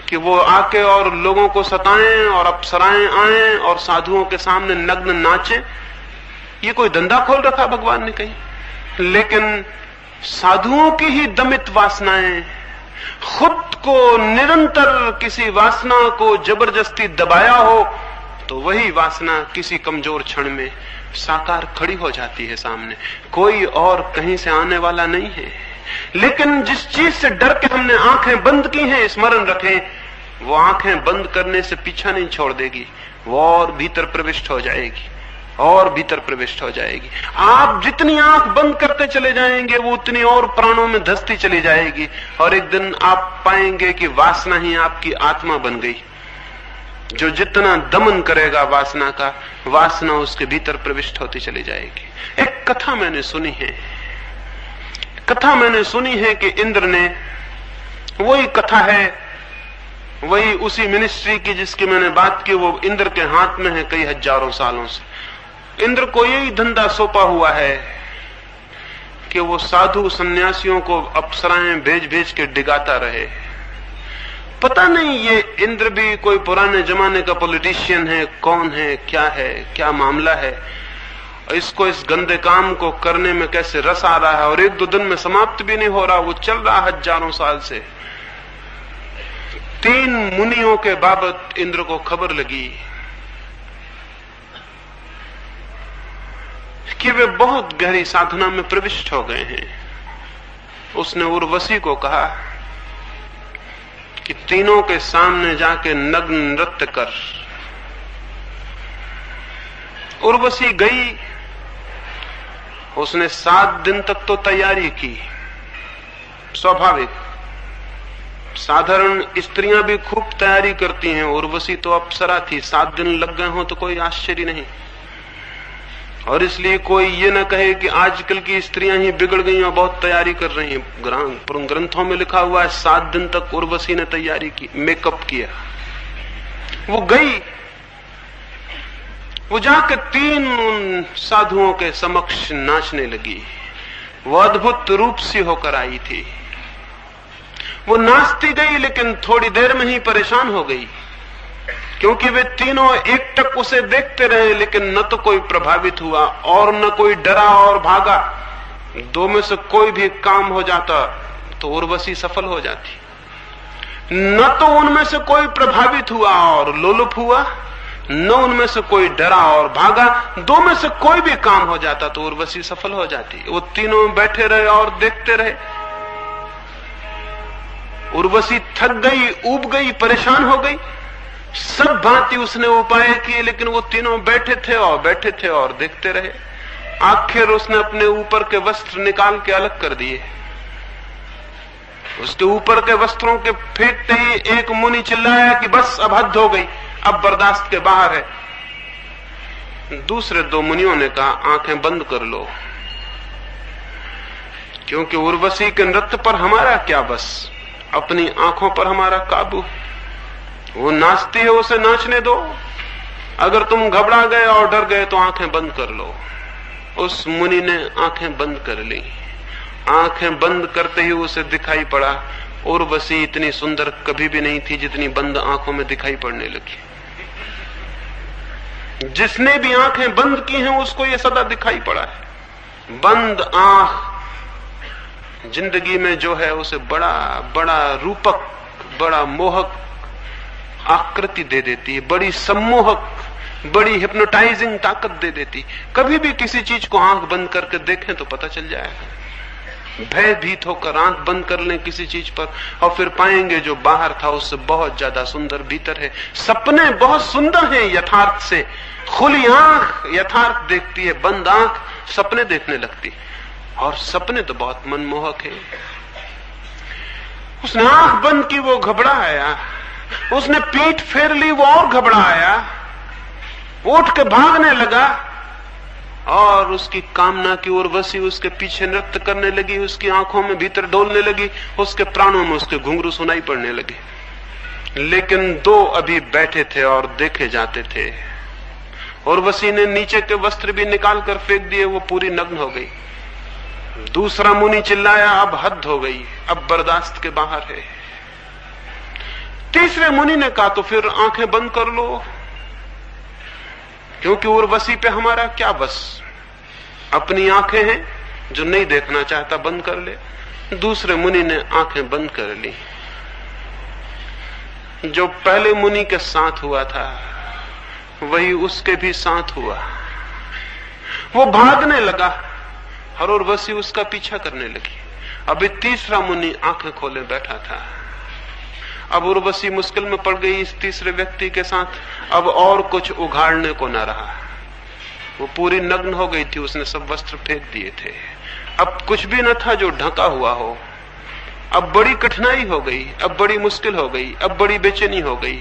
कि वो आके और लोगों को सताएं और अप्सराएं आएं और साधुओं के सामने नग्न नाचें? ये कोई धंधा खोल रखा भगवान ने कहीं? लेकिन साधुओं की ही दमित वासनाएं, खुद को निरंतर किसी वासना को जबरदस्ती दबाया हो तो वही वासना किसी कमजोर क्षण में साकार खड़ी हो जाती है सामने। कोई और कहीं से आने वाला नहीं है। लेकिन जिस चीज से डर के हमने आंखें बंद की हैं, स्मरण रखें, वो आंखें बंद करने से पीछा नहीं छोड़ देगी, वो और भीतर प्रविष्ट हो जाएगी, और भीतर प्रविष्ट हो जाएगी। आप जितनी आंख बंद करते चले जाएंगे वो उतनी और प्राणों में धंसती चली जाएगी, और एक दिन आप पाएंगे कि वासना ही आपकी आत्मा बन गई। जो जितना दमन करेगा वासना का, वासना उसके भीतर प्रविष्ट होती चली जाएगी। एक कथा मैंने सुनी है कि इंद्र ने, वही कथा है, वही उसी मिनिस्ट्री की जिसकी मैंने बात की, वो इंद्र के हाथ में है कई हजारों सालों से। इंद्र को यही धंधा सौंपा हुआ है कि वो साधु सन्यासियों को अप्सराएं भेज भेज के डिगाता रहे। पता नहीं ये इंद्र भी कोई पुराने जमाने का पॉलिटिशियन है, कौन है, क्या मामला है। इसको इस गंदे काम को करने में कैसे रस आ रहा है, और एक दो दिन में समाप्त भी नहीं हो रहा, वो चल रहा हजारों साल से। 3 मुनियों के बाबत इंद्र को खबर लगी कि वे बहुत गहरी साधना में प्रविष्ट हो गए हैं। उसने उर्वशी को कहा कि तीनों के सामने जाके नग्न नृत्य कर। उर्वशी गई। उसने 7 दिन तक तो तैयारी की, स्वाभाविक, साधारण स्त्रियां भी खूब तैयारी करती हैं। उर्वशी तो अप्सरा थी, 7 दिन लग गए हो तो कोई आश्चर्य नहीं। और इसलिए कोई ये न कहे कि आजकल की स्त्रियां ही बिगड़ गई और बहुत तैयारी कर रही हैं। ग्रंथों में लिखा हुआ है 7 दिन तक उर्वशी ने तैयारी की, मेकअप किया। वो गई, वो जाकर 3 साधुओं के समक्ष नाचने लगी। वो अद्भुत रूप सी होकर आई थी। वो नाचती गई, लेकिन थोड़ी देर में ही परेशान हो गई, क्योंकि वे तीनों एकटक उसे देखते रहे, लेकिन न तो कोई प्रभावित हुआ और न कोई डरा और भागा। 2 में से कोई भी काम हो जाता तो उर्वशी सफल हो जाती। न तो उनमें से कोई प्रभावित हुआ और लोलुप हुआ, न उनमें से कोई डरा और भागा। 2 में से कोई भी काम हो जाता तो उर्वशी सफल हो जाती। वो तीनों बैठे रहे और देखते रहे। उर्वशी थक गई, ऊब गई, परेशान हो गई। सब भांति उसने उपाय किए, लेकिन वो तीनों बैठे थे और देखते रहे। आखिर उसने अपने ऊपर के वस्त्र निकाल के अलग कर दिए। उसके ऊपर के वस्त्रों के फेंकते ही एक मुनि चिल्लाया कि बस अब हद हो गई, अब बर्दाश्त के बाहर है। दूसरे दो मुनियों ने कहा आंखें बंद कर लो, क्योंकि उर्वशी के नृत्य पर हमारा क्या बस, अपनी आंखों पर हमारा काबू। वो नाचती है, उसे नाचने दो। अगर तुम घबरा गए और डर गए तो आंखें बंद कर लो। उस मुनि ने आंखें बंद कर ली। आंखें बंद करते ही उसे दिखाई पड़ा उर्वशी इतनी सुंदर कभी भी नहीं थी जितनी बंद आंखों में दिखाई पड़ने लगी। जिसने भी आंखें बंद की हैं उसको यह सदा दिखाई पड़ा है। बंद आंख जिंदगी में जो है उसे बड़ा बड़ा रूपक, बड़ा मोहक आकृति दे देती है, बड़ी सम्मोहक, बड़ी हिप्नोटाइजिंग ताकत दे देती। कभी भी किसी चीज को आंख बंद करके देखें तो पता चल जाएगा। भयभीत होकर आंख बंद कर लें किसी चीज पर और फिर पाएंगे जो बाहर था उससे बहुत ज्यादा सुंदर भीतर है। सपने बहुत सुंदर हैं यथार्थ से। खुली आंख यथार्थ देखती है, बंद आंख सपने देखने लगती, और सपने तो बहुत मनमोहक है। उसने आंख बंद की, वो घबराया। उसने पीठ फेर ली, वो और घबराया, उठ के भागने लगा और उसकी कामना की उर्वशी उसके पीछे नृत्य करने लगी, उसकी आंखों में भीतर डोलने लगी, उसके प्राणों में उसके घुंघरू सुनाई पड़ने लगे। लेकिन दो अभी बैठे थे और देखे जाते थे। उर्वशी ने नीचे के वस्त्र भी निकाल कर फेंक दिए, वो पूरी नग्न हो गई। दूसरा मुनि चिल्लाया अब हद हो गई, अब बर्दाश्त के बाहर है। तीसरे मुनि ने कहा तो फिर आंखें बंद कर लो, क्योंकि उर्वशी पे हमारा क्या बस, अपनी आंखें हैं, जो नहीं देखना चाहता बंद कर ले। दूसरे मुनि ने आंखें बंद कर ली। जो पहले मुनि के साथ हुआ था वही उसके भी साथ हुआ। वो भागने लगा और उर्वशी उसका पीछा करने लगी। अभी तीसरा मुनि आंखें खोले बैठा था। अब उर्वशी मुश्किल में पड़ गई इस तीसरे व्यक्ति के साथ। अब और कुछ उघाड़ने को न रहा। वो पूरी नग्न हो गई थी, उसने सब वस्त्र फेंक दिए थे। अब कुछ भी न था जो ढका हुआ हो। अब बड़ी कठिनाई हो गई, अब बड़ी मुश्किल हो गई, अब बड़ी बेचैनी हो गई।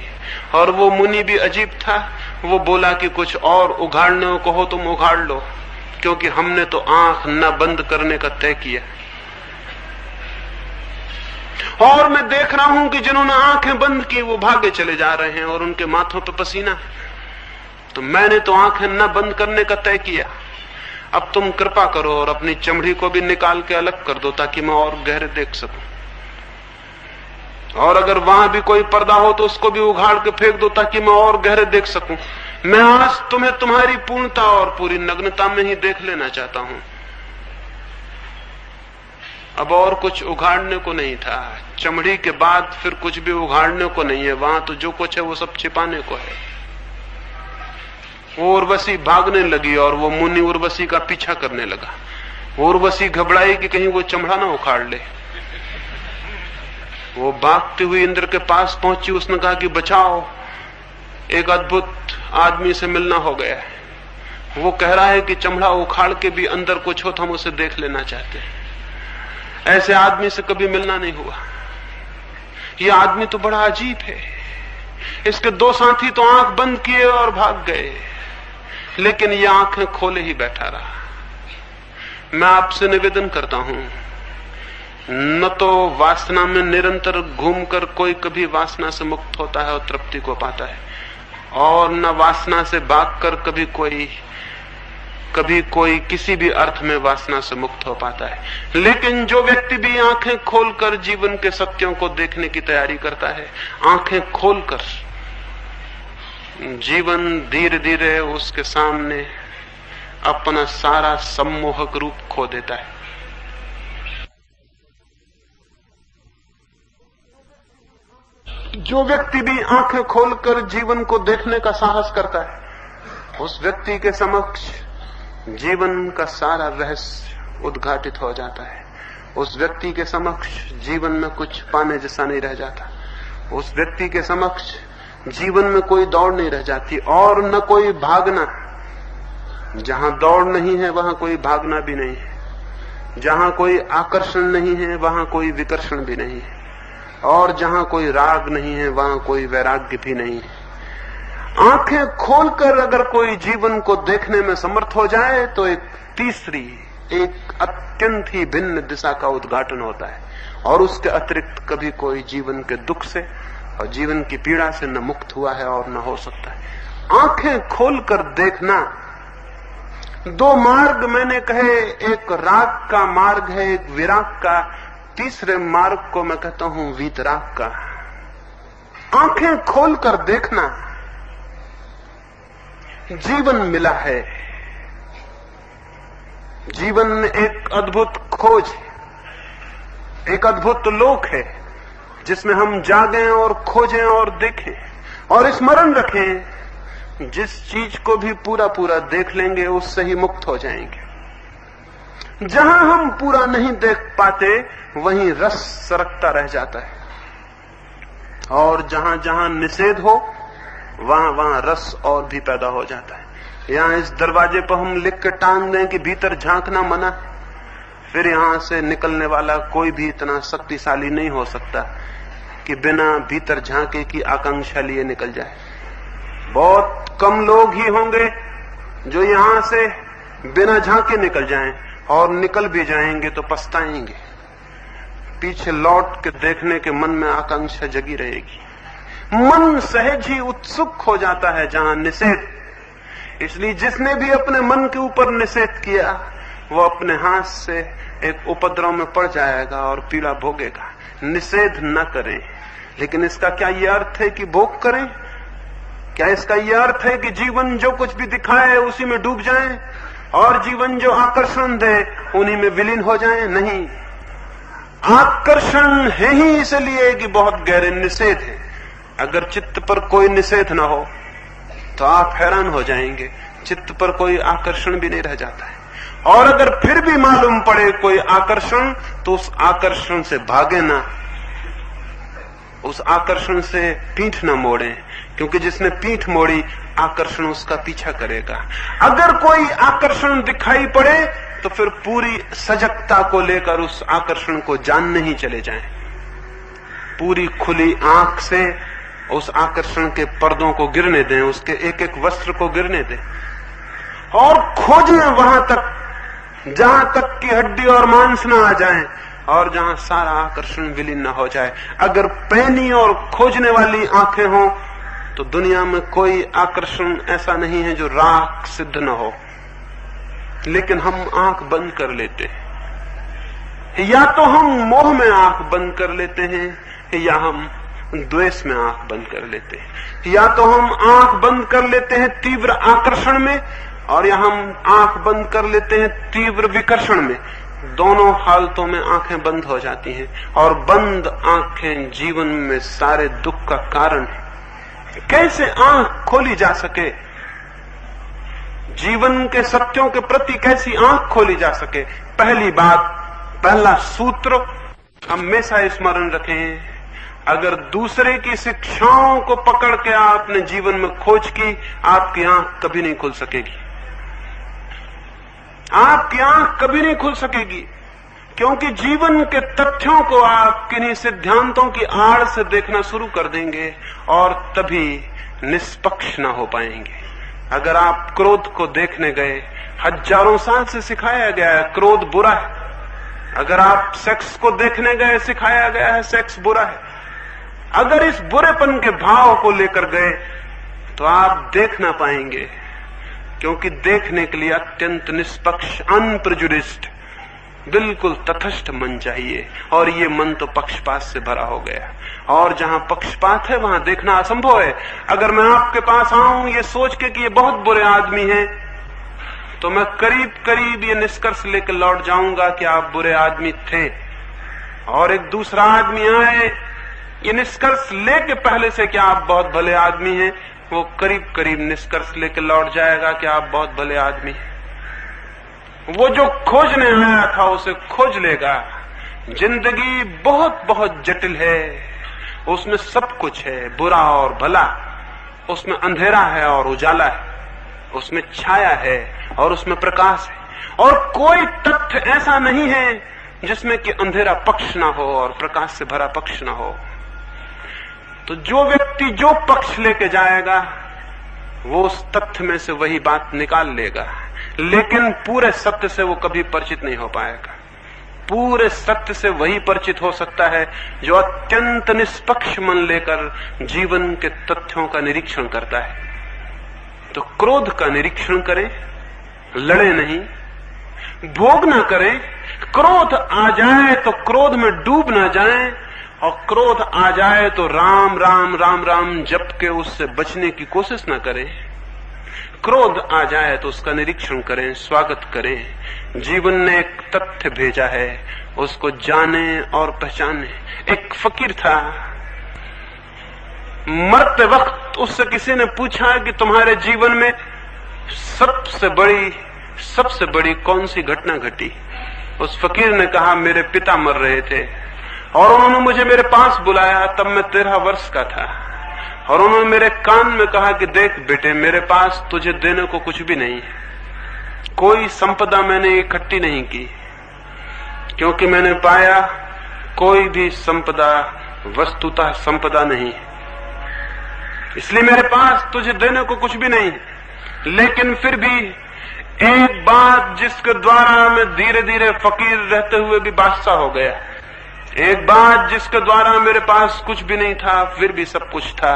और वो मुनि भी अजीब था। वो बोला कि कुछ और उघाड़ने को हो तुम उघाड़ लो, क्योंकि हमने तो आंख न बंद करने का तय किया। और मैं देख रहा हूं कि जिन्होंने आंखें बंद की वो भागे चले जा रहे हैं और उनके माथों पे पसीना है। तो मैंने तो आंखें न बंद करने का तय किया। अब तुम कृपा करो और अपनी चमड़ी को भी निकाल के अलग कर दो, ताकि मैं और गहरे देख सकूं। और अगर वहां भी कोई पर्दा हो तो उसको भी उघाड़ के फेंक दो, ताकि मैं और गहरे देख सकूं। मैं आज तुम्हें तुम्हारी पूर्णता और पूरी नग्नता में ही देख लेना चाहता हूं। अब और कुछ उघाड़ने को नहीं था। चमड़ी के बाद फिर कुछ भी उघाड़ने को नहीं है। वहां तो जो कुछ है वो सब छिपाने को है। वो उर्वशी भागने लगी और वो मुनि उर्वशी का पीछा करने लगा। वो उर्वशी घबराई कि कहीं वो चमड़ा ना उखाड़ ले। वो भागती हुई इंद्र के पास पहुंची। उसने कहा कि बचाओ, एक अद्भुत आदमी से मिलना हो गया है। वो कह रहा है कि चमड़ा उखाड़ के भी अंदर कुछ हो तो हम उसे देख लेना चाहते हैं। ऐसे आदमी से कभी मिलना नहीं हुआ। ये आदमी तो बड़ा अजीब है। इसके दो साथी तो आंख बंद किए और भाग गए, लेकिन ये आंखें खोले ही बैठा रहा। मैं आपसे निवेदन करता हूं, न तो वासना में निरंतर घूमकर कोई कभी वासना से मुक्त होता है और तृप्ति को पाता है, और न वासना से भागकर कभी कोई किसी भी अर्थ में वासना से मुक्त हो पाता है। लेकिन जो व्यक्ति भी आंखें खोलकर जीवन के सत्यों को देखने की तैयारी करता है, आंखें खोलकर जीवन धीरे धीरे उसके सामने अपना सारा सम्मोहक रूप खो देता है। जो व्यक्ति भी आंखें खोलकर जीवन को देखने का साहस करता है, उस व्यक्ति के समक्ष जीवन का सारा रहस्य उद्घाटित हो जाता है। उस व्यक्ति के समक्ष जीवन में कुछ पाने जैसा नहीं रह जाता। उस व्यक्ति के समक्ष जीवन में कोई दौड़ नहीं रह जाती और न कोई भागना। जहां दौड़ नहीं है वहां कोई भागना भी नहीं है। जहां कोई आकर्षण नहीं है वहां कोई विकर्षण भी नहीं है। और जहां कोई राग नहीं है वहां कोई वैराग्य भी नहीं है। आंखें खोलकर अगर कोई जीवन को देखने में समर्थ हो जाए तो एक तीसरी, एक अत्यंत ही भिन्न दिशा का उद्घाटन होता है और उसके अतिरिक्त कभी कोई जीवन के दुख से और जीवन की पीड़ा से न मुक्त हुआ है और न हो सकता है। आंखें खोलकर देखना। दो मार्ग मैंने कहे, एक राग का मार्ग है, एक विराग का। तीसरे मार्ग को मैं कहता हूं वीतराग का। आंखें खोलकर देखना। जीवन मिला है। जीवन एक अद्भुत खोज, एक अद्भुत लोक है जिसमें हम जागें और खोजें और देखें और स्मरण रखें। जिस चीज को भी पूरा पूरा देख लेंगे उससे ही मुक्त हो जाएंगे। जहां हम पूरा नहीं देख पाते वहीं रस सरकता रह जाता है और जहां जहां निषेध हो वहां वहां रस और भी पैदा हो जाता है। यहां इस दरवाजे पर हम लिख के टांग दें कि भीतर झांकना मना है, फिर यहां से निकलने वाला कोई भी इतना शक्तिशाली नहीं हो सकता कि बिना भीतर झांके की आकांक्षा लिए निकल जाए। बहुत कम लोग ही होंगे जो यहां से बिना झांके निकल जाएं और निकल भी जाएंगे तो पछताएंगे। पीछे लौट के देखने के मन में आकांक्षा जगी रहेगी। मन सहज ही उत्सुक हो जाता है जहां निषेध। इसलिए जिसने भी अपने मन के ऊपर निषेध किया वो अपने हाथ से एक उपद्रव में पड़ जाएगा और पीड़ा भोगेगा। निषेध न करें, लेकिन इसका क्या यह अर्थ है कि भोग करें? क्या इसका यह अर्थ है कि जीवन जो कुछ भी दिखाए उसी में डूब जाएं और जीवन जो आकर्षण दे उन्हीं में विलीन हो जाएं? नहीं, आकर्षण है ही इसलिए कि बहुत गहरे निषेध है। अगर चित्त पर कोई निषेध ना हो तो आप हैरान हो जाएंगे, चित्त पर कोई आकर्षण भी नहीं रह जाता है। और अगर फिर भी मालूम पड़े कोई आकर्षण तो उस आकर्षण से भागे ना, उस आकर्षण से पीठ ना मोड़े, क्योंकि जिसने पीठ मोड़ी आकर्षण उसका पीछा करेगा। अगर कोई आकर्षण दिखाई पड़े तो फिर पूरी सजगता को लेकर उस आकर्षण को जानने ही चले जाएं। पूरी खुली आंख से उस आकर्षण के पर्दों को गिरने दें, उसके एक एक वस्त्र को गिरने दें और खोजें वहां तक जहां तक की हड्डी और मांस न आ जाएं और जहां सारा आकर्षण विलीन न हो जाए। अगर पैनी और खोजने वाली आंखें हों तो दुनिया में कोई आकर्षण ऐसा नहीं है जो राग सिद्ध न हो। लेकिन हम आंख बंद कर लेते हैं, या तो हम मोह में आंख बंद कर लेते हैं या हम द्वेष में आंख बंद कर लेते हैं। या तो हम आंख बंद कर लेते हैं तीव्र आकर्षण में और या हम आंख बंद कर लेते हैं तीव्र विकर्षण में। दोनों हालतों में आंखें बंद हो जाती हैं और बंद आंखें जीवन में सारे दुख का कारण है। कैसे आंख खोली जा सके, जीवन के सत्यों के प्रति कैसी आंख खोली जा सके? पहली बात, पहला सूत्र हमेशा स्मरण रखें, अगर दूसरे की शिक्षाओं को पकड़ के आपने जीवन में खोज की, आपकी आंख कभी नहीं खुल सकेगी। आपकी आंख कभी नहीं खुल सकेगी, क्योंकि जीवन के तथ्यों को आप किन्हीं सिद्धांतों की आड़ से देखना शुरू कर देंगे और तभी निष्पक्ष ना हो पाएंगे। अगर आप क्रोध को देखने गए, हजारों साल से सिखाया गया है क्रोध बुरा है। अगर आप सेक्स को देखने गए, सिखाया गया है सेक्स बुरा है। अगर इस बुरेपन के भाव को लेकर गए तो आप देख ना पाएंगे, क्योंकि देखने के लिए अत्यंत निष्पक्ष, अनप्रेजुडिस्ड, बिल्कुल तटस्थ मन चाहिए और ये मन तो पक्षपात से भरा हो गया। और जहां पक्षपात है वहां देखना असंभव है। अगर मैं आपके पास आऊं ये सोच के कि ये बहुत बुरे आदमी हैं, तो मैं करीब करीब ये निष्कर्ष लेकर लौट जाऊंगा कि आप बुरे आदमी थे। और एक दूसरा आदमी आए ये निष्कर्ष लेके पहले से कि आप बहुत भले आदमी हैं, वो करीब करीब निष्कर्ष लेकर लौट जाएगा कि आप बहुत भले आदमी हैं। वो जो खोजने आया था उसे खोज लेगा, जिंदगी बहुत बहुत जटिल है, उसमें सब कुछ है, बुरा और भला, उसमें अंधेरा है और उजाला है, उसमें छाया है और उसमें प्रकाश है, और कोई तथ्य ऐसा नहीं है जिसमें कि अंधेरा पक्ष ना हो और प्रकाश से भरा पक्ष ना हो। तो जो व्यक्ति जो पक्ष लेके जाएगा वो उस तथ्य में से वही बात निकाल लेगा, लेकिन पूरे सत्य से वो कभी परिचित नहीं हो पाएगा। पूरे सत्य से वही परिचित हो सकता है जो अत्यंत निष्पक्ष मन लेकर जीवन के तथ्यों का निरीक्षण करता है। तो क्रोध का निरीक्षण करें, लड़े नहीं, भोग ना करें। क्रोध आ जाए तो क्रोध में डूब ना जाएं, और क्रोध आ जाए तो राम राम राम राम जप के उससे बचने की कोशिश ना करें। क्रोध आ जाए तो उसका निरीक्षण करें, स्वागत करें। जीवन ने एक तथ्य भेजा है, उसको जाने और पहचाने। एक फकीर था, मरते वक्त उससे किसी ने पूछा कि तुम्हारे जीवन में सबसे बड़ी कौन सी घटना घटी? उस फकीर ने कहा, मेरे पिता मर रहे थे और उन्होंने मुझे मेरे पास बुलाया, तब मैं 13 वर्ष का था, और उन्होंने मेरे कान में कहा कि देख बेटे, मेरे पास तुझे देने को कुछ भी नहीं है, कोई संपदा मैंने इकट्ठी नहीं की, क्योंकि मैंने पाया कोई भी संपदा वस्तुतः संपदा नहीं, इसलिए मेरे पास तुझे देने को कुछ भी नहीं। लेकिन फिर भी एक बात जिसके द्वारा मैं धीरे धीरे फकीर रहते हुए भी बादशाह हो गया, एक बात जिसके द्वारा मेरे पास कुछ भी नहीं था फिर भी सब कुछ था,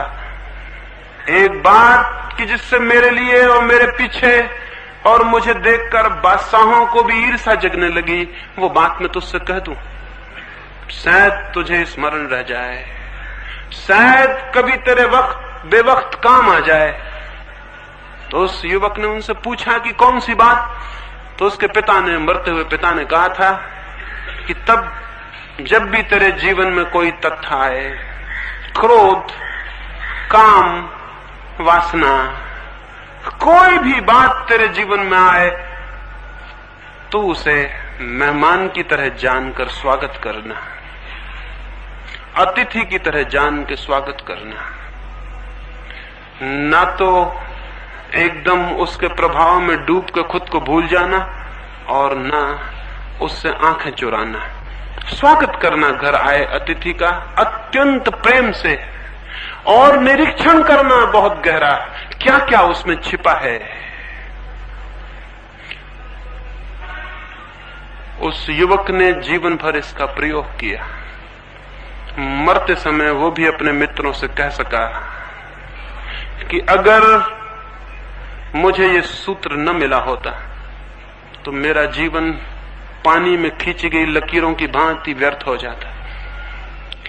एक बात कि जिससे मेरे लिए और मेरे पीछे और मुझे देखकर बादशाहों को भी ईर्ष्या जगने लगी, वो बात मैं तुझसे कह दूं, शायद तुझे स्मरण रह जाए, शायद कभी तेरे बेवक्त काम आ जाए। तो उस युवक ने उनसे पूछा कि कौन सी बात? तो उसके पिता ने, मरते हुए पिता ने कहा था कि तब जब भी तेरे जीवन में कोई तथ्य आए, क्रोध, काम, वासना, कोई भी बात तेरे जीवन में आए, तो उसे मेहमान की तरह जानकर स्वागत करना, अतिथि की तरह जान के स्वागत करना, ना तो एकदम उसके प्रभाव में डूब के खुद को भूल जाना और ना उससे आंखें चुराना। स्वागत करना घर आए अतिथि का अत्यंत प्रेम से, और निरीक्षण करना बहुत गहरा, क्या क्या उसमें छिपा है। उस युवक ने जीवन भर इसका प्रयोग किया। मरते समय वो भी अपने मित्रों से कह सका कि अगर मुझे ये सूत्र न मिला होता तो मेरा जीवन पानी में खींची गई लकीरों की भांति व्यर्थ हो जाता,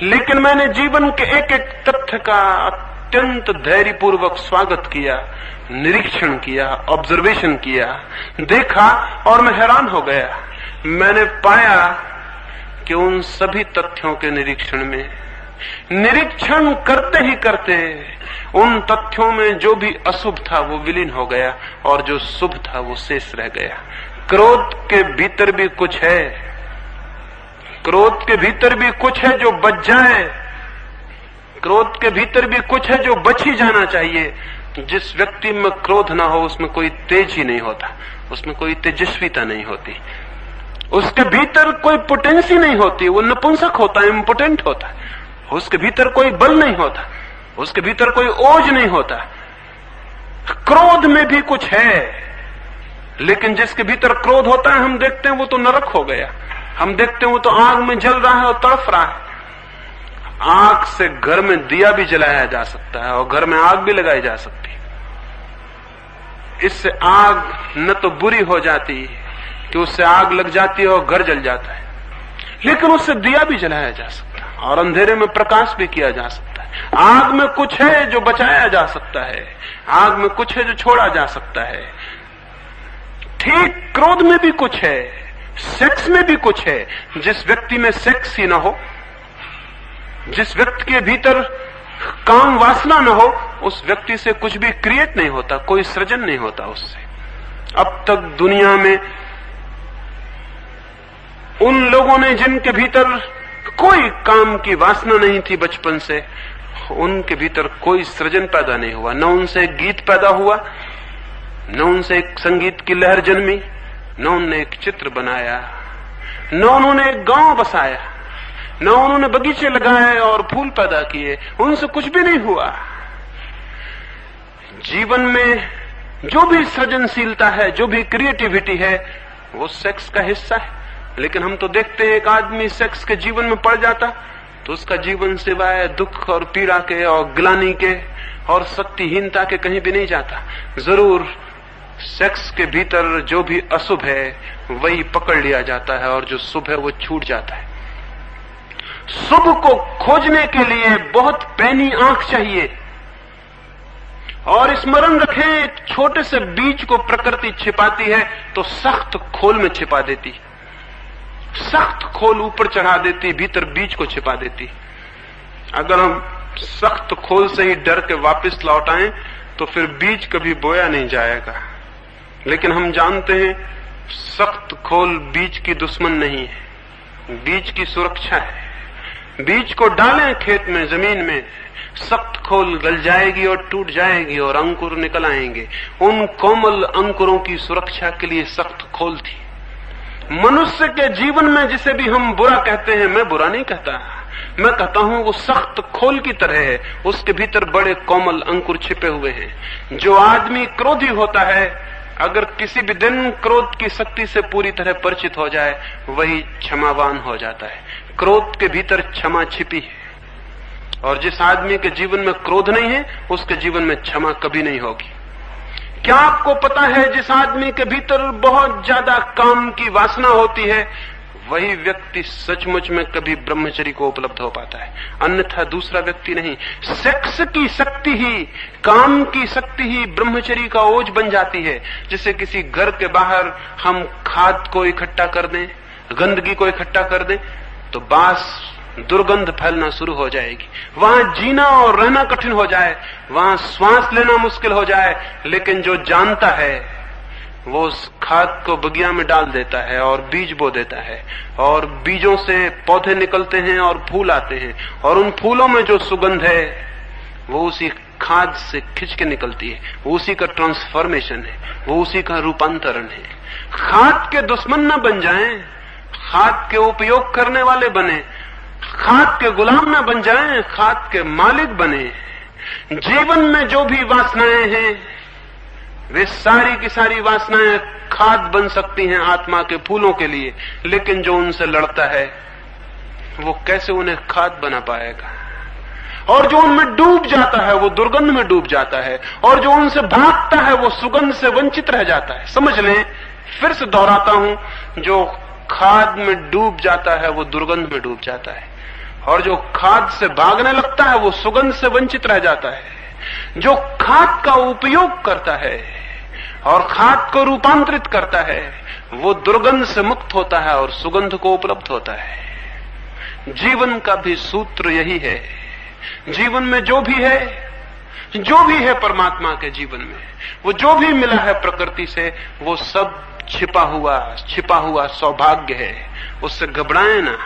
लेकिन मैंने जीवन के एक एक तथ्य का अत्यंत धैर्यपूर्वक स्वागत किया, निरीक्षण किया, ऑब्जर्वेशन किया, देखा, और मैं हैरान हो गया। मैंने पाया कि उन सभी तथ्यों के निरीक्षण करते ही करते उन तथ्यों में जो भी अशुभ था वो विलीन हो गया और जो शुभ था वो शेष रह गया। क्रोध के भीतर भी कुछ है, क्रोध के भीतर भी कुछ है जो बच जाए, क्रोध के भीतर भी कुछ है जो बच ही जाना चाहिए। जिस व्यक्ति में क्रोध ना हो उसमें कोई तेज ही नहीं होता, उसमें कोई तेजस्विता नहीं होती, उसके भीतर कोई पोटेंसी नहीं होती, वो नपुंसक होता है, इम्पोटेंट होता है, उसके भीतर कोई बल नहीं होता, उसके भीतर कोई ओज नहीं होता। क्रोध में भी कुछ है, लेकिन जिसके भीतर क्रोध होता है हम देखते हैं वो तो नरक हो गया, हम देखते हैं वो तो आग में जल रहा है और तड़फ रहा है। आग से घर में दिया भी जलाया जा सकता है और घर में आग भी लगाई जा सकती है। इससे आग न तो बुरी हो जाती कि उससे आग लग जाती है और घर जल जाता है, लेकिन उससे दिया भी जलाया जा सकता है और अंधेरे में प्रकाश भी किया जा सकता है। आग में कुछ है जो बचाया जा सकता है, आग में कुछ है जो छोड़ा जा सकता है। ठीक क्रोध में भी कुछ है, सेक्स में भी कुछ है। जिस व्यक्ति में सेक्स ही ना हो, जिस व्यक्ति के भीतर काम वासना न हो, उस व्यक्ति से कुछ भी क्रिएट नहीं होता, कोई सृजन नहीं होता उससे। अब तक दुनिया में उन लोगों ने जिनके भीतर कोई काम की वासना नहीं थी बचपन से, उनके भीतर कोई सृजन पैदा नहीं हुआ। न उनसे एक गीत पैदा हुआ, न उनसे एक संगीत की लहर जन्मी, न उन्होंने एक चित्र बनाया, न उन्होंने एक गांव बसाया, न उन्होंने बगीचे लगाए और फूल पैदा किए। उनसे कुछ भी नहीं हुआ। जीवन में जो भी सृजनशीलता है, जो भी क्रिएटिविटी है, वो सेक्स का हिस्सा है। लेकिन हम तो देखते हैं एक आदमी सेक्स के जीवन में पड़ जाता तो उसका जीवन सिवाय दुख और पीड़ा के और ग्लानि के और शक्तिहीनता के कहीं भी नहीं जाता। जरूर सेक्स के भीतर जो भी अशुभ है वही पकड़ लिया जाता है और जो शुभ है वो छूट जाता है। शुभ को खोजने के लिए बहुत पैनी आंख चाहिए। और स्मरण रखें, एक छोटे से बीज को प्रकृति छिपाती है तो सख्त खोल में छिपा देती, सख्त खोल ऊपर चढ़ा देती, भीतर बीज को छिपा देती। अगर हम सख्त खोल से ही डर के वापस लौट आए तो फिर बीज कभी बोया नहीं जाएगा। लेकिन हम जानते हैं सख्त खोल बीज की दुश्मन नहीं है, बीज की सुरक्षा है। बीज को डालें खेत में, जमीन में, सख्त खोल गल जाएगी और टूट जाएगी और अंकुर निकल आएंगे। उन कोमल अंकुरों की सुरक्षा के लिए सख्त खोल थी। मनुष्य के जीवन में जिसे भी हम बुरा कहते हैं, मैं बुरा नहीं कहता, मैं कहता हूं वो सख्त खोल की तरह है, उसके भीतर बड़े कोमल अंकुर छिपे हुए हैं। जो आदमी क्रोधी होता है, अगर किसी भी दिन क्रोध की शक्ति से पूरी तरह परिचित हो जाए, वही क्षमावान हो जाता है। क्रोध के भीतर क्षमा छिपी है, और जिस आदमी के जीवन में क्रोध नहीं है उसके जीवन में क्षमा कभी नहीं होगी। क्या आपको पता है, जिस आदमी के भीतर बहुत ज्यादा काम की वासना होती है, वही व्यक्ति सचमुच में कभी ब्रह्मचर्य को उपलब्ध हो पाता है, अन्यथा दूसरा व्यक्ति नहीं। सेक्स की शक्ति ही, काम की शक्ति ही ब्रह्मचर्य का ओझ बन जाती है। जैसे किसी घर के बाहर हम खाद को इकट्ठा कर दें, गंदगी को इकट्ठा कर दें, तो बास दुर्गंध फैलना शुरू हो जाएगी। वहां जीना और रहना कठिन हो जाए, वहां श्वास लेना मुश्किल हो जाए। लेकिन जो जानता है वो उस खाद को बगिया में डाल देता है और बीज बो देता है, और बीजों से पौधे निकलते हैं और फूल आते हैं, और उन फूलों में जो सुगंध है वो उसी खाद से खिंच के निकलती है, वो उसी का ट्रांसफॉर्मेशन है, वो उसी का रूपांतरण है। खाद के दुश्मन न बन जाएं, खाद के उपयोग करने वाले बने, खाद के गुलाम न बन जाएं, खाद के मालिक बने। जीवन में जो भी वासनाएं हैं वे सारी की सारी वासनाएं खाद बन सकती हैं आत्मा के फूलों के लिए, लेकिन जो उनसे लड़ता है वो कैसे उन्हें खाद बना पाएगा। और जो उनमें डूब जाता है वो दुर्गंध में डूब जाता है, और जो उनसे भागता है वो सुगंध से वंचित रह जाता है। समझ लें, फिर से दोहराता हूं, जो खाद में डूब जाता है वो दुर्गंध में डूब जाता है, और जो खाद से भागने लगता है वो सुगंध से वंचित रह जाता है। जो खाद का उपयोग करता है और खाद को रूपांतरित करता है वो दुर्गंध से मुक्त होता है और सुगंध को उपलब्ध होता है। जीवन का भी सूत्र यही है। जीवन में जो भी है परमात्मा के जीवन में, वो जो भी मिला है प्रकृति से, वो सब छिपा हुआ सौभाग्य है। उससे घबराएं ना,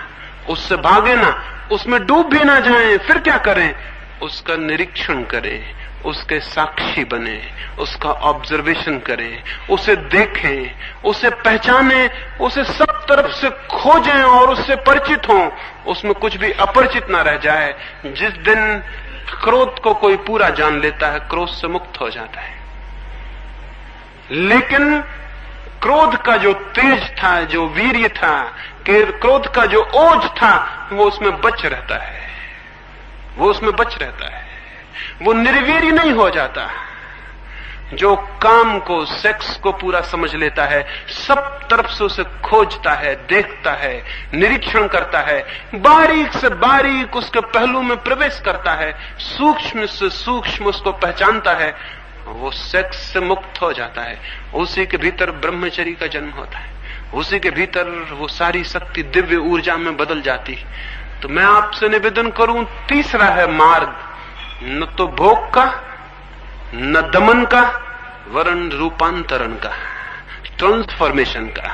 उससे भागे ना, उसमें डूब भी ना जाएं। फिर क्या करें? उसका निरीक्षण करें, उसके साक्षी बने, उसका ऑब्जर्वेशन करें, उसे देखें, उसे पहचानें, उसे सब तरफ से खोजें और उससे परिचित हों। उसमें कुछ भी अपरिचित ना रह जाए। जिस दिन क्रोध को कोई पूरा जान लेता है, क्रोध से मुक्त हो जाता है। लेकिन क्रोध का जो तेज था, जो वीर्य था, क्रोध का जो ओज था, वो उसमें बच रहता है, वो उसमें बच रहता है, वो निर्वीर्य नहीं हो जाता। जो काम को, सेक्स को पूरा समझ लेता है, सब तरफ से उसे खोजता है, देखता है, निरीक्षण करता है, बारीक से बारीक उसके पहलू में प्रवेश करता है, सूक्ष्म से सूक्ष्म उसको पहचानता है, वो सेक्स से मुक्त हो जाता है। उसी के भीतर ब्रह्मचर्य का जन्म होता है, उसी के भीतर वो सारी शक्ति दिव्य ऊर्जा में बदल जाती। तो मैं आपसे निवेदन करूं, तीसरा है मार्ग, न तो भोग का, न दमन का, वरन रूपांतरण का। ट्रांसफॉर्मेशन का,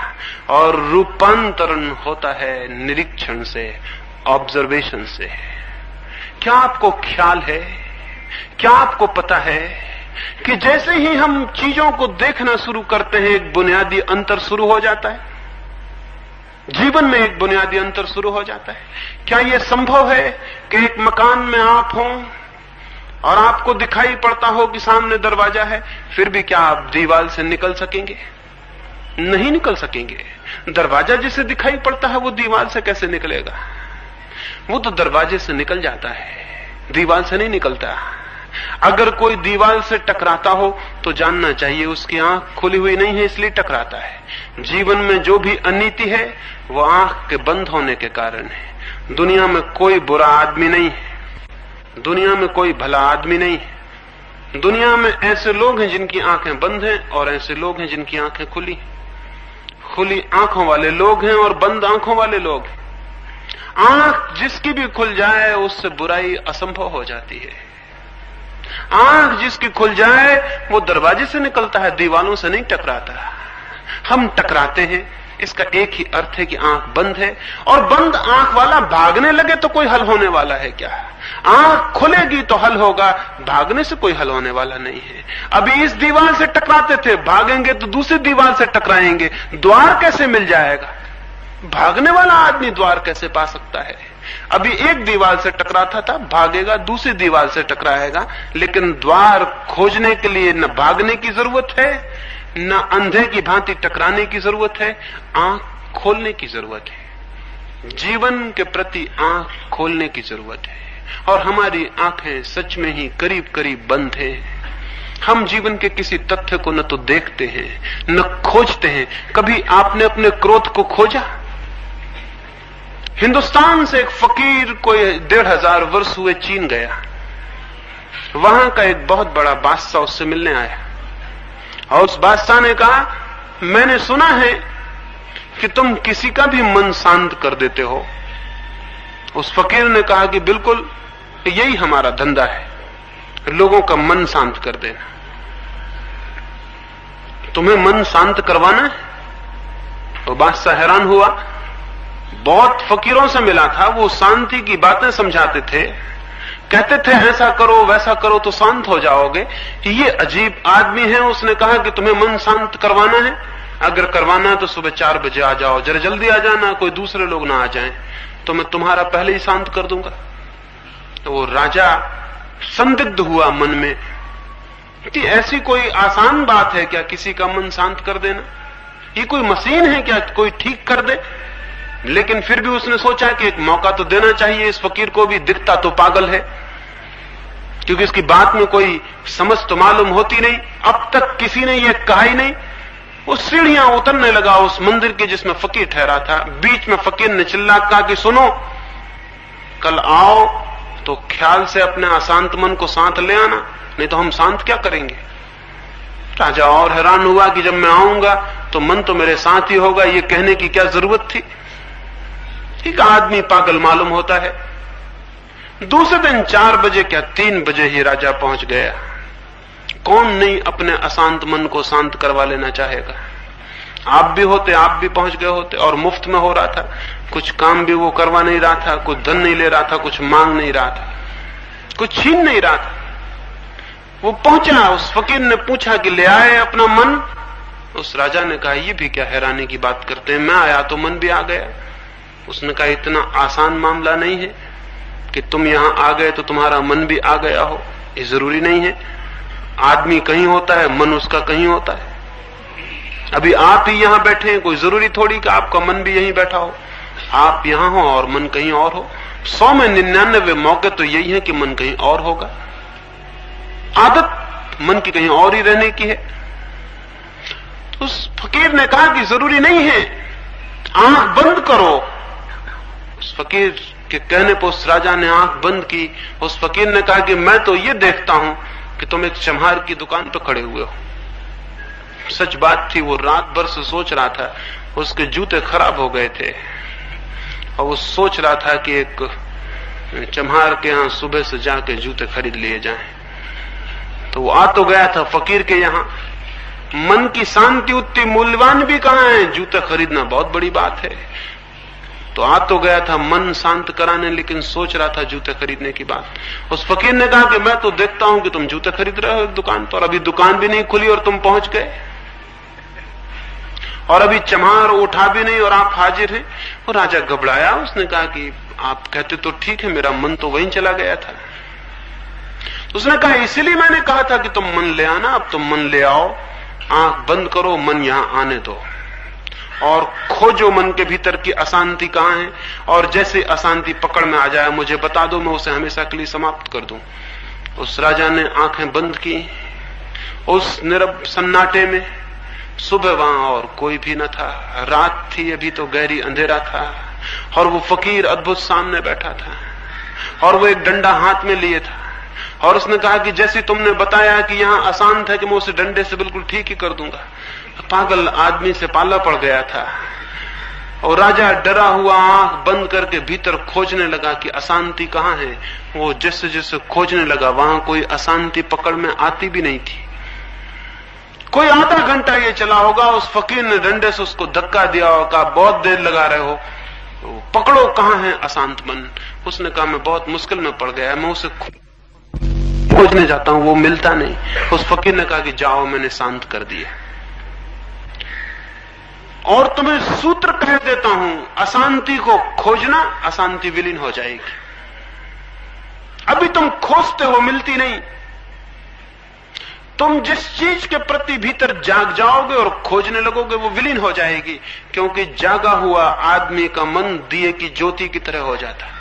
और रूपांतरण होता है निरीक्षण से, ऑब्जर्वेशन से। क्या आपको ख्याल है, क्या आपको पता है कि जैसे ही हम चीजों को देखना शुरू करते हैं एक बुनियादी अंतर शुरू हो जाता है, जीवन में एक बुनियादी अंतर शुरू हो जाता है। क्या यह संभव है कि एक मकान में आप हों और आपको दिखाई पड़ता हो कि सामने दरवाजा है, फिर भी क्या आप दीवार से निकल सकेंगे? नहीं निकल सकेंगे। दरवाजा जिसे दिखाई पड़ता है वो दीवार से कैसे निकलेगा? वो तो दरवाजे से निकल जाता है, दीवार से नहीं निकलता। अगर कोई दीवार से टकराता हो तो जानना चाहिए उसकी आंख खुली हुई नहीं है, इसलिए टकराता है। जीवन में जो भी अनीति है वो आंख के बंद होने के कारण है। दुनिया में कोई बुरा आदमी नहीं है, दुनिया में कोई भला आदमी नहीं है। दुनिया में ऐसे लोग हैं जिनकी आंखें बंद हैं और ऐसे लोग हैं जिनकी आंखें खुली। खुली आंखों वाले लोग हैं और बंद आंखों वाले लोग हैं। आंख जिसकी भी खुल जाए उससे बुराई असंभव हो जाती है। आंख जिसकी खुल जाए वो दरवाजे से निकलता है, दीवालों से नहीं टकराता। हम टकराते हैं, इसका एक ही अर्थ है कि आंख बंद है, और बंद आंख वाला भागने लगे तो कोई हल होने वाला है क्या? आंख खुलेगी तो हल होगा, भागने से कोई हल होने वाला नहीं है। अभी इस दीवार से टकराते थे, भागेंगे तो दूसरी दीवार से टकराएंगे, द्वार कैसे मिल जाएगा? भागने वाला आदमी द्वार कैसे पा सकता है? अभी एक दीवार से टकराता था, भागेगा दूसरी दीवार से टकराएगा, लेकिन द्वार खोजने के लिए न भागने की जरूरत है न अंधे की भांति टकराने की जरूरत है, आंख खोलने की जरूरत है। जीवन के प्रति आंख खोलने की जरूरत है, और हमारी आंखें सच में ही करीब करीब बंद हैं। हम जीवन के किसी तथ्य को न तो देखते हैं न खोजते हैं। कभी आपने अपने क्रोध को खोजा? हिंदुस्तान से एक फकीर कोई 1500 वर्ष हुए चीन गया। वहां का एक बहुत बड़ा बादशाह उससे मिलने आया, और उस बादशाह ने कहा, मैंने सुना है कि तुम किसी का भी मन शांत कर देते हो। उस फकीर ने कहा कि बिल्कुल, यही हमारा धंधा है, लोगों का मन शांत कर देना। तुम्हें मन शांत करवाना है? तो बादशाह हैरान हुआ। बहुत फकीरों से मिला था, वो शांति की बातें समझाते थे, कहते थे ऐसा करो वैसा करो तो शांत हो जाओगे। ये अजीब आदमी है, उसने कहा कि तुम्हें मन शांत करवाना है, अगर करवाना है तो सुबह 4 बजे आ जाओ, जरा जल्दी आ जाना, कोई दूसरे लोग ना आ जाएं, तो मैं तुम्हारा पहले ही शांत कर दूंगा। तो वो राजा संदिग्ध हुआ मन में कि ऐसी कोई आसान बात है क्या किसी का मन शांत कर देना? ये कोई मशीन है क्या कोई ठीक कर दे? लेकिन फिर भी उसने सोचा कि एक मौका तो देना चाहिए इस फकीर को भी, दिखता तो पागल है, क्योंकि इसकी बात में कोई समझ तो मालूम होती नहीं, अब तक किसी ने यह कहा ही नहीं। वो सीढ़ियां उतरने लगा उस मंदिर के जिसमें फकीर ठहरा था। बीच में फकीर ने चिल्ला कहा कि सुनो, कल आओ तो ख्याल से अपने अशांत मन को साथ ले आना, नहीं तो हम शांत क्या करेंगे। राजा और हैरान हुआ कि जब मैं आऊंगा तो मन तो मेरे साथ ही होगा, ये कहने की क्या जरूरत थी? एक आदमी पागल मालूम होता है। दूसरे दिन 4 बजे क्या 3 बजे ही राजा पहुंच गया। कौन नहीं अपने अशांत मन को शांत करवा लेना चाहेगा? आप भी होते, आप भी पहुंच गए होते, और मुफ्त में हो रहा था, कुछ काम भी वो करवा नहीं रहा था, कुछ धन नहीं ले रहा था, कुछ मांग नहीं रहा था, कुछ छीन नहीं रहा था। वो पहुंचा, उस फकीर ने पूछा कि ले आए अपना मन? उस राजा ने कहा, ये भी क्या हैरानी की बात करते हैं, मैं आया तो मन भी आ गया। उसने कहा, इतना आसान मामला नहीं है कि तुम यहां आ गए तो तुम्हारा मन भी आ गया हो, ये जरूरी नहीं है। आदमी कहीं होता है, मन उसका कहीं होता है। अभी आप ही यहां बैठे हैं, कोई जरूरी थोड़ी कि आपका मन भी यहीं बैठा हो। आप यहां हो और मन कहीं और हो। 100 में 99 मौके तो यही है कि मन कहीं और होगा। आदत मन की कहीं और ही रहने की है। उस फकीर ने कहा कि जरूरी नहीं है, आंख बंद करो। उस फकीर के कहने पर उस राजा ने आंख बंद की। उस फकीर ने कहा कि मैं तो ये देखता हूं कि तुम एक चम्हार की दुकान पर खड़े हुए हो। सच बात थी, वो रात भर से सोच रहा था, उसके जूते खराब हो गए थे और वो सोच रहा था कि एक चम्हार के यहां सुबह से जाके जूते खरीद लिए जाएं। तो वो आ तो गया था फकीर के यहां, मन की शांति उतनी मूल्यवान भी कहां है? जूते खरीदना बहुत बड़ी बात है। तो आ तो गया था मन शांत कराने, लेकिन सोच रहा था जूते खरीदने की बात। उस फकीर ने कहा कि मैं तो देखता हूं कि तुम जूते खरीद रहे हो दुकान पर, अभी दुकान भी नहीं खुली और तुम पहुंच गए, और अभी चमार उठा भी नहीं और आप हाजिर हैं। और राजा घबराया। उसने कहा कि आप कहते तो ठीक है, मेरा मन तो वहीं चला गया था। उसने कहा इसीलिए मैंने कहा था कि तुम मन ले आना। अब तुम मन ले आओ, आंख बंद करो, मन यहां आने दो और खोजो मन के भीतर की अशांति कहां है, और जैसे अशांति पकड़ में आ जाए मुझे बता दो, मैं उसे हमेशा के लिए समाप्त कर दूं। उस राजा ने आंखें बंद की। उस नीरव सन्नाटे में सुबह वहां और कोई भी न था, रात थी, अभी तो गहरी अंधेरा था, और वो फकीर अद्भुत सामने बैठा था, और वो एक डंडा हाथ में लिए था, और उसने कहा कि जैसे तुमने बताया कि यहां अशांत है कि मैं उसे डंडे से बिल्कुल ठीक ही कर दूंगा। पागल आदमी से पाला पड़ गया था, और राजा डरा हुआ आंख बंद करके भीतर खोजने लगा कि अशांति कहां है। वो जैसे जैसे खोजने लगा वहां कोई अशांति पकड़ में आती भी नहीं थी। कोई आधा घंटा ये चला होगा। उस फकीर ने डंडे से उसको धक्का दिया और कहा बहुत देर लगा रहे हो, पकड़ो कहां है अशांत मन। उसने कहा मैं बहुत मुश्किल में पड़ गया, मैं उसे खोजने जाता हूं, वो मिलता नहीं। उस फकीर ने कहा कि जाओ, मैंने शांत कर दिया, और तुम्हें सूत्र कह देता हूं, अशांति को खोजना, अशांति विलीन हो जाएगी। अभी तुम खोजते हो, मिलती नहीं। तुम जिस चीज के प्रति भीतर जाग जाओगे और खोजने लगोगे वो विलीन हो जाएगी, क्योंकि जागा हुआ आदमी का मन दिए की ज्योति की तरह हो जाता है।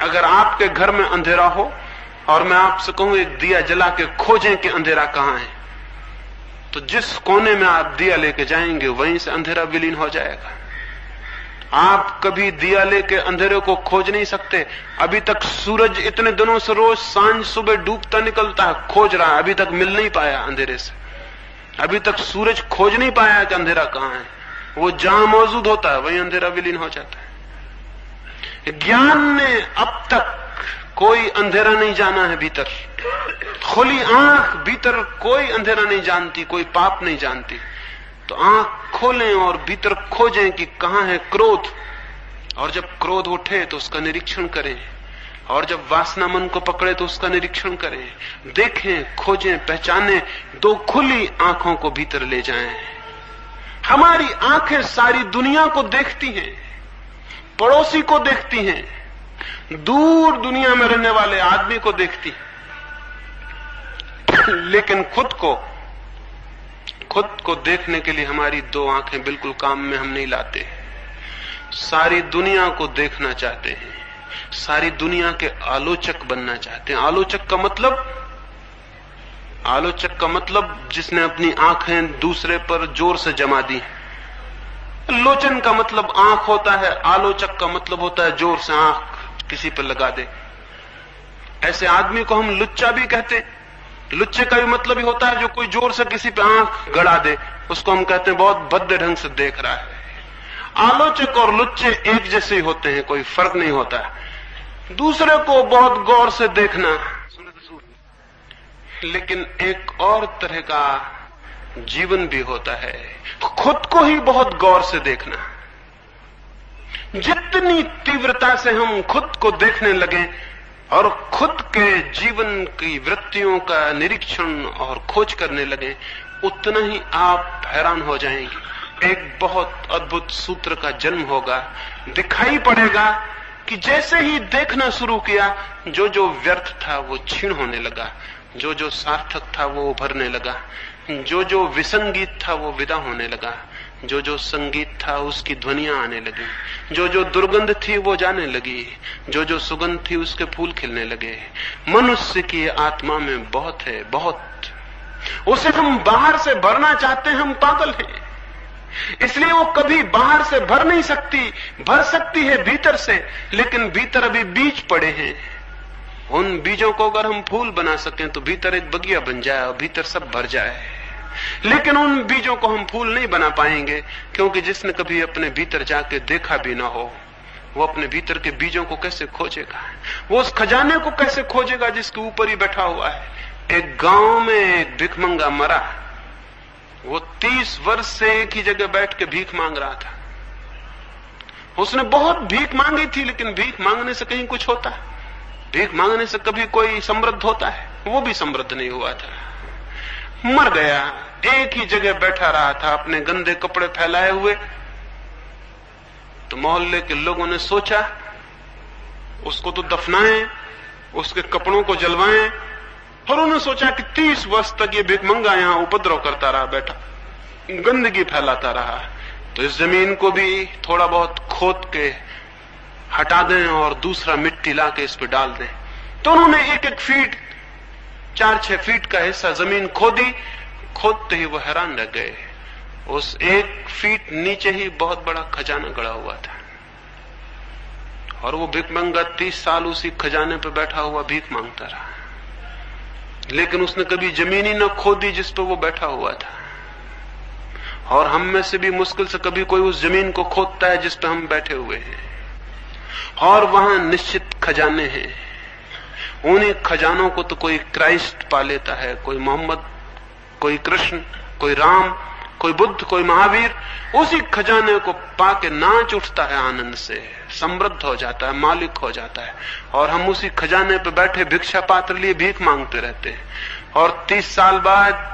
अगर आपके घर में अंधेरा हो और मैं आपसे कहूं एक दिया जला के खोजें कि अंधेरा कहां है, तो जिस कोने में आप दिया लेके जाएंगे वहीं से अंधेरा विलीन हो जाएगा। आप कभी दिया लेके अंधेरे को खोज नहीं सकते। अभी तक सूरज इतने दिनों से रोज सांझ सुबह डूबता निकलता है, खोज रहा है, अभी तक मिल नहीं पाया अंधेरे से। अभी तक सूरज खोज नहीं पाया कि अंधेरा कहां है। वो जहां मौजूद होता है वहीं अंधेरा विलीन हो जाता है। ज्ञान ने अब तक कोई अंधेरा नहीं जाना है भीतर। खुली आंख भीतर कोई अंधेरा नहीं जानती, कोई पाप नहीं जानती। तो आंख खोलें और भीतर खोजें कि कहां है क्रोध, और जब क्रोध उठे तो उसका निरीक्षण करें, और जब वासना मन को पकड़े तो उसका निरीक्षण करें, देखें, खोजें, पहचानें। दो खुली आंखों को भीतर ले जाएं। हमारी आंखें सारी दुनिया को देखती हैं, पड़ोसी को देखती हैं, दूर दुनिया में रहने वाले आदमी को देखती, लेकिन खुद को देखने के लिए हमारी दो आंखें बिल्कुल काम में हम नहीं लाते। सारी दुनिया को देखना चाहते हैं, सारी दुनिया के आलोचक बनना चाहते हैं। आलोचक का मतलब जिसने अपनी आंखें दूसरे पर जोर से जमा दी। लोचन का मतलब आंख होता है, आलोचक का मतलब होता है जोर से आंख किसी पर लगा दे। ऐसे आदमी को हम लुच्चा भी कहते हैं। लुच्चे का भी मतलब ही होता है जो कोई जोर से किसी पे आंख गड़ा दे, उसको हम कहते हैं बहुत भद्दे ढंग से देख रहा है। आलोचक और लुच्चे एक जैसे ही होते हैं, कोई फर्क नहीं होता। दूसरे को बहुत गौर से देखना, लेकिन एक और तरह का जीवन भी होता है, खुद को ही बहुत गौर से देखना। जितनी तीव्रता से हम खुद को देखने लगे और खुद के जीवन की वृत्तियों का निरीक्षण और खोज करने लगे, उतना ही आप हैरान हो जाएंगे। एक बहुत अद्भुत सूत्र का जन्म होगा। दिखाई पड़ेगा कि जैसे ही देखना शुरू किया, जो जो व्यर्थ था वो क्षीण होने लगा, जो जो सार्थक था वो उभरने लगा, जो जो विसंगीत था वो विदा होने लगा, जो जो संगीत था उसकी ध्वनियां आने लगी, जो जो दुर्गंध थी वो जाने लगी, जो जो सुगंध थी उसके फूल खिलने लगे। मनुष्य की आत्मा में बहुत है, बहुत। उसे हम बाहर से भरना चाहते हैं, हम पागल हैं। इसलिए वो कभी बाहर से भर नहीं सकती, भर सकती है भीतर से, लेकिन भीतर अभी बीज पड़े हैं। उन बीजों को अगर हम फूल बना सकें तो भीतर एक बगिया बन जाए और भीतर सब भर जाए। लेकिन उन बीजों को हम फूल नहीं बना पाएंगे, क्योंकि जिसने कभी अपने भीतर जाके देखा भी ना हो, वो अपने भीतर के बीजों को कैसे खोजेगा? वो उस खजाने को कैसे खोजेगा जिसके ऊपर ही बैठा हुआ है? एक गांव में एक भिखमंगा मरा, वो 30 वर्ष से एक ही जगह बैठ के भीख मांग रहा था। उसने बहुत भीख मांगी थी, लेकिन भीख मांगने से कहीं कुछ होता है? भीख मांगने से कभी कोई समृद्ध होता है? वो भी समृद्ध नहीं हुआ था, मर गया। एक ही जगह बैठा रहा था अपने गंदे कपड़े फैलाए हुए। तो मोहल्ले के लोगों ने सोचा उसको तो दफनाएं, उसके कपड़ों को जलवाएं, और उन्होंने सोचा कि 30 वर्ष तक ये भिखमंगा यहां उपद्रव करता रहा, बैठा गंदगी फैलाता रहा, तो इस जमीन को भी थोड़ा बहुत खोद के हटा दें और दूसरा मिट्टी लाके इस पे डाल दें। तो उन्होंने 1-1 फीट 4-6 फीट का हिस्सा जमीन खोदी। खोदते ही वो हैरान रह गए, उस 1 फीट नीचे ही बहुत बड़ा खजाना गड़ा हुआ था। और वो भिखमंगा 30 साल उसी खजाने पे बैठा हुआ भीख मांगता रहा, लेकिन उसने कभी जमीन ही न खोदी जिस पे वो बैठा हुआ था। और हम में से भी मुश्किल से कभी कोई उस जमीन को खोदता है जिस पे हम बैठे हुए हैं। और वहां निश्चित खजाने हैं। उन्हीं खजानों को तो कोई क्राइस्ट पा लेता है, कोई मोहम्मद, कोई कृष्ण, कोई राम, कोई बुद्ध, कोई महावीर। उसी खजाने को पाके नाच उठता है आनंद से, समृद्ध हो जाता है, मालिक हो जाता है। और हम उसी खजाने पे बैठे भिक्षा पात्र लिए भीख मांगते रहते हैं। और 30 साल बाद,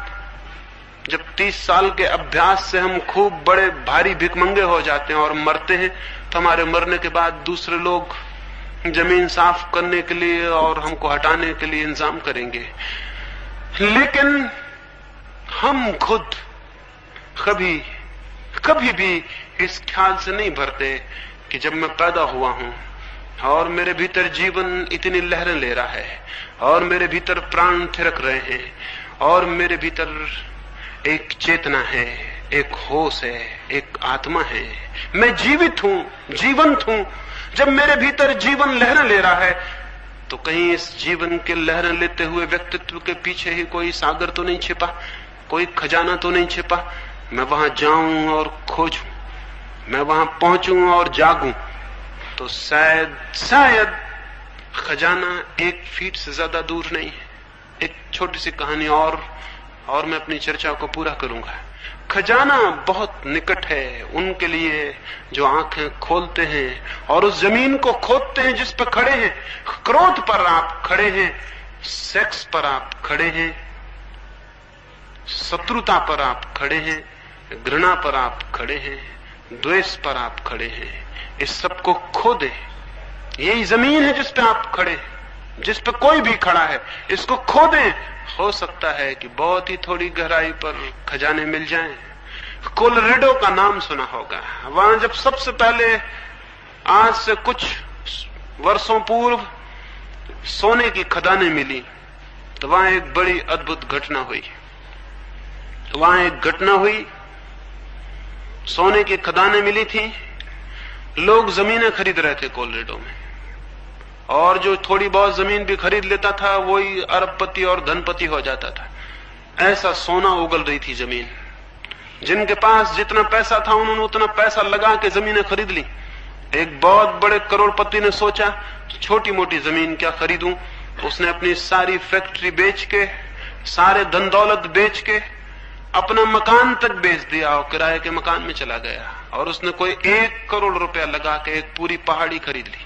जब 30 साल के अभ्यास से हम खूब बड़े भारी भिखमंगे हो जाते हैं और मरते हैं, तो हमारे मरने के बाद दूसरे लोग जमीन साफ करने के लिए और हमको हटाने के लिए इंतजाम करेंगे। लेकिन हम खुद कभी भी इस ख्याल से नहीं भरते कि जब मैं पैदा हुआ हूं और मेरे भीतर जीवन इतनी लहरें ले रहा है और मेरे भीतर प्राण थिरक रहे हैं और मेरे भीतर एक चेतना है, एक होश है, एक आत्मा है, मैं जीवित हूं, जीवंत हूं। जब मेरे भीतर जीवन लहरें ले रहा है, तो कहीं इस जीवन के लहरें लेते हुए व्यक्तित्व के पीछे ही कोई सागर तो नहीं छिपा, कोई खजाना तो नहीं छिपा? मैं वहां जाऊं और खोजूं, मैं वहां पहुंचूं और जागूं, तो शायद खजाना 1 फीट से ज्यादा दूर नहीं है। एक छोटी सी कहानी और मैं अपनी चर्चा को पूरा करूंगा। खजाना बहुत निकट है उनके लिए जो आंखें खोलते हैं और उस जमीन को खोदते हैं जिस पर खड़े हैं। क्रोध पर आप खड़े हैं, सेक्स पर आप खड़े हैं, शत्रुता पर आप खड़े हैं, घृणा पर आप खड़े हैं, द्वेष पर आप खड़े हैं। इस सब को खोदे। यही जमीन है जिस पे आप खड़े, जिस पे कोई भी खड़ा है, इसको खोदें। हो सकता है कि बहुत ही थोड़ी गहराई पर खजाने मिल जाएं। कोलोराडो का नाम सुना होगा। वहां जब सबसे पहले आज से कुछ वर्षों पूर्व सोने की खदानें मिली, तो वहां एक बड़ी अद्भुत घटना हुई। वहां एक घटना हुई, सोने की खदानें मिली थी, लोग जमीनें खरीद रहे थे कोलोराडो में, और जो थोड़ी बहुत जमीन भी खरीद लेता था वही अरबपति और धनपति हो जाता था। ऐसा सोना उगल रही थी जमीन। जिनके पास जितना पैसा था उन्होंने उतना पैसा लगा के जमीनें खरीद ली। एक बहुत बड़े करोड़पति ने सोचा छोटी मोटी जमीन क्या खरीदूं। उसने अपनी सारी फैक्ट्री बेच के, सारे धन दौलत बेच के अपना मकान तक बेच दिया और किराए के मकान में चला गया। और उसने कोई 1 करोड़ रुपया लगा के एक पूरी पहाड़ी खरीद ली।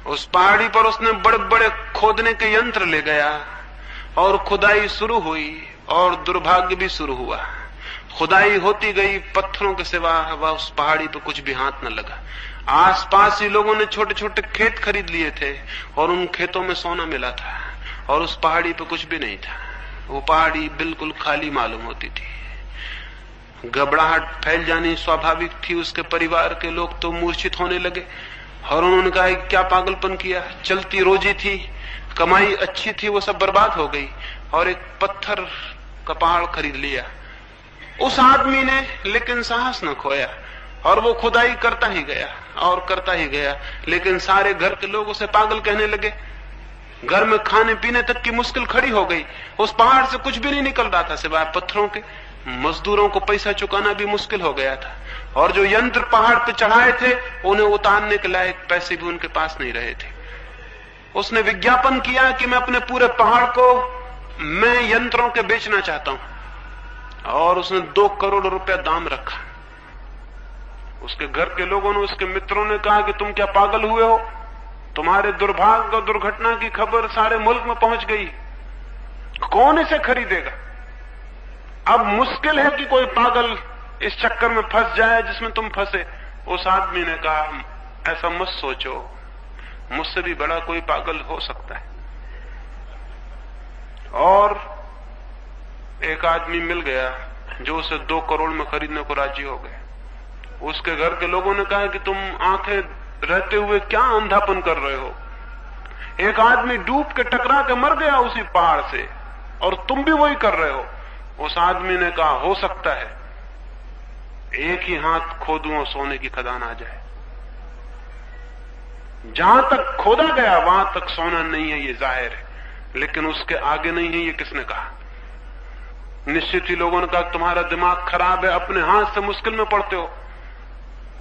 उस पहाड़ी पर उसने बड़े बड़े खोदने के यंत्र ले गया और खुदाई शुरू हुई, और दुर्भाग्य भी शुरू हुआ। खुदाई होती गई, पत्थरों के सिवा वह उस पहाड़ी पर कुछ भी हाथ न लगा। आसपास ही लोगों ने छोटे छोटे खेत खरीद लिए थे और उन खेतों में सोना मिला था, और उस पहाड़ी पर कुछ भी नहीं था। वो पहाड़ी बिल्कुल खाली मालूम होती थी। घबराहट फैल जानी स्वाभाविक थी। उसके परिवार के लोग तो मूर्छित होने लगे और उन्होंने कहा कि क्या पागलपन किया। चलती रोजी थी, कमाई अच्छी थी, वो सब बर्बाद हो गई, और एक पत्थर का पहाड़ खरीद लिया उस आदमी ने। लेकिन साहस न खोया और वो खुदाई करता ही गया और करता ही गया। लेकिन सारे घर के लोग उसे पागल कहने लगे। घर में खाने पीने तक की मुश्किल खड़ी हो गई। उस पहाड़ से कुछ भी नहीं निकल रहा था सिवाय पत्थरों के। मजदूरों को पैसा चुकाना भी मुश्किल हो गया था, और जो यंत्र पहाड़ पे चढ़ाए थे उन्हें उतारने के लायक पैसे भी उनके पास नहीं रहे थे। उसने विज्ञापन किया कि मैं अपने पूरे पहाड़ को मैं यंत्रों के बेचना चाहता हूं। और उसने 2 करोड़ रुपया दाम रखा। उसके घर के लोगों ने, उसके मित्रों ने कहा कि तुम क्या पागल हुए हो, तुम्हारे दुर्भाग्य और दुर्घटना की खबर सारे मुल्क में पहुंच गई, कौन इसे खरीदेगा। अब मुश्किल है कि कोई पागल इस चक्कर में फंस जाए जिसमें तुम फंसे। उस आदमी ने कहा, ऐसा मत सोचो, मुझसे भी बड़ा कोई पागल हो सकता है। और एक आदमी मिल गया जो उसे 2 करोड़ में खरीदने को राजी हो गए। उसके घर के लोगों ने कहा कि तुम आंखें रहते हुए क्या अंधापन कर रहे हो, एक आदमी डूब के टकरा के मर गया उसी पहाड़ से और तुम भी वही कर रहे हो। उस आदमी ने कहा, हो सकता है एक ही हाथ खोदूं और सोने की खदान आ जाए। जहां तक खोदा गया वहां तक सोना नहीं है, ये जाहिर है, लेकिन उसके आगे नहीं है, ये किसने कहा। निश्चित ही लोगों ने कहा, तुम्हारा दिमाग खराब है, अपने हाथ से मुश्किल में पड़ते हो।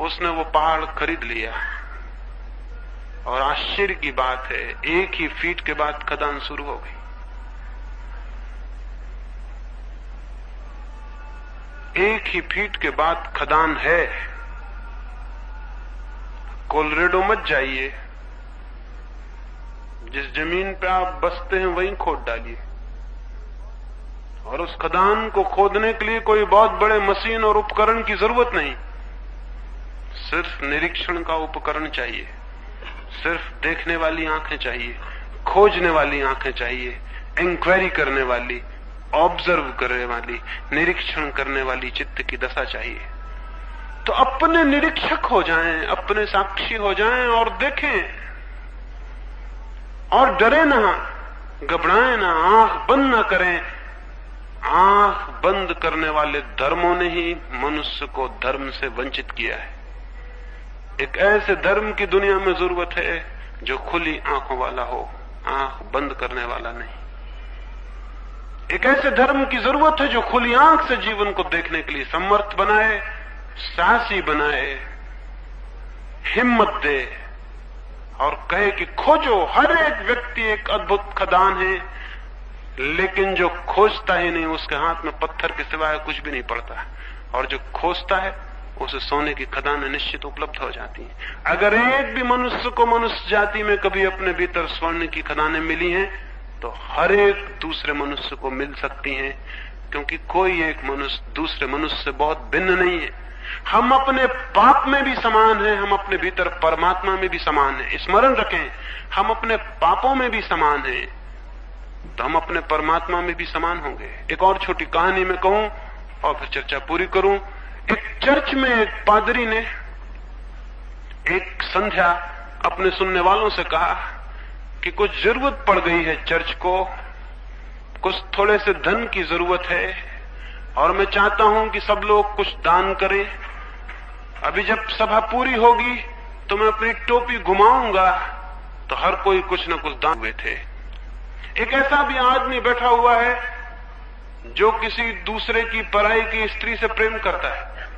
उसने वो पहाड़ खरीद लिया और आश्चर्य की बात है, 1 ही फीट के बाद खदान शुरू हो गई। 1 ही फीट के बाद खदान है। कोलोरेडो मत जाइए, जिस जमीन पे आप बसते हैं वहीं खोद डालिए। और उस खदान को खोदने के लिए कोई बहुत बड़े मशीन और उपकरण की जरूरत नहीं, सिर्फ निरीक्षण का उपकरण चाहिए, सिर्फ देखने वाली आंखें चाहिए, खोजने वाली आंखें चाहिए, इंक्वायरी करने वाली, ऑब्जर्व करने वाली, निरीक्षण करने वाली चित्त की दशा चाहिए। तो अपने निरीक्षक हो जाएं, अपने साक्षी हो जाएं और देखें और डरे ना, घबराएं ना, आंख बंद ना करें। आंख बंद करने वाले धर्मों ने ही मनुष्य को धर्म से वंचित किया है। एक ऐसे धर्म की दुनिया में जरूरत है जो खुली आंखों वाला हो, आंख बंद करने वाला नहीं। एक ऐसे धर्म की जरूरत है जो खुली आंख से जीवन को देखने के लिए समर्थ बनाए, साहसी बनाए, हिम्मत दे और कहे कि खोजो, हर एक व्यक्ति एक अद्भुत खदान है, लेकिन जो खोजता ही नहीं उसके हाथ में पत्थर के सिवाय कुछ भी नहीं पड़ता, और जो खोजता है उसे सोने की खदानें निश्चित उपलब्ध हो जाती हैं। अगर एक भी मनुष्य को मनुष्य जाति में कभी अपने भीतर स्वर्ण की खदानें मिली हैं तो हर एक दूसरे मनुष्य को मिल सकती हैं, क्योंकि कोई एक मनुष्य दूसरे मनुष्य से बहुत भिन्न नहीं है। हम अपने पाप में भी समान हैं, हम अपने भीतर परमात्मा में भी समान हैं। स्मरण रखें, हम अपने पापों में भी समान हैं तो हम अपने परमात्मा में भी समान होंगे। एक और छोटी कहानी में कहूं और फिर चर्चा पूरी करूं। एक चर्च में एक पादरी ने एक संध्या अपने सुनने वालों से कहा कि कुछ जरूरत पड़ गई है चर्च को, कुछ थोड़े से धन की जरूरत है और मैं चाहता हूं कि सब लोग कुछ दान करें। अभी जब सभा पूरी होगी तो मैं अपनी टोपी घुमाऊंगा तो हर कोई कुछ न कुछ दान हुए थे। एक ऐसा भी आदमी बैठा हुआ है जो किसी दूसरे की पराई की स्त्री से प्रेम करता है।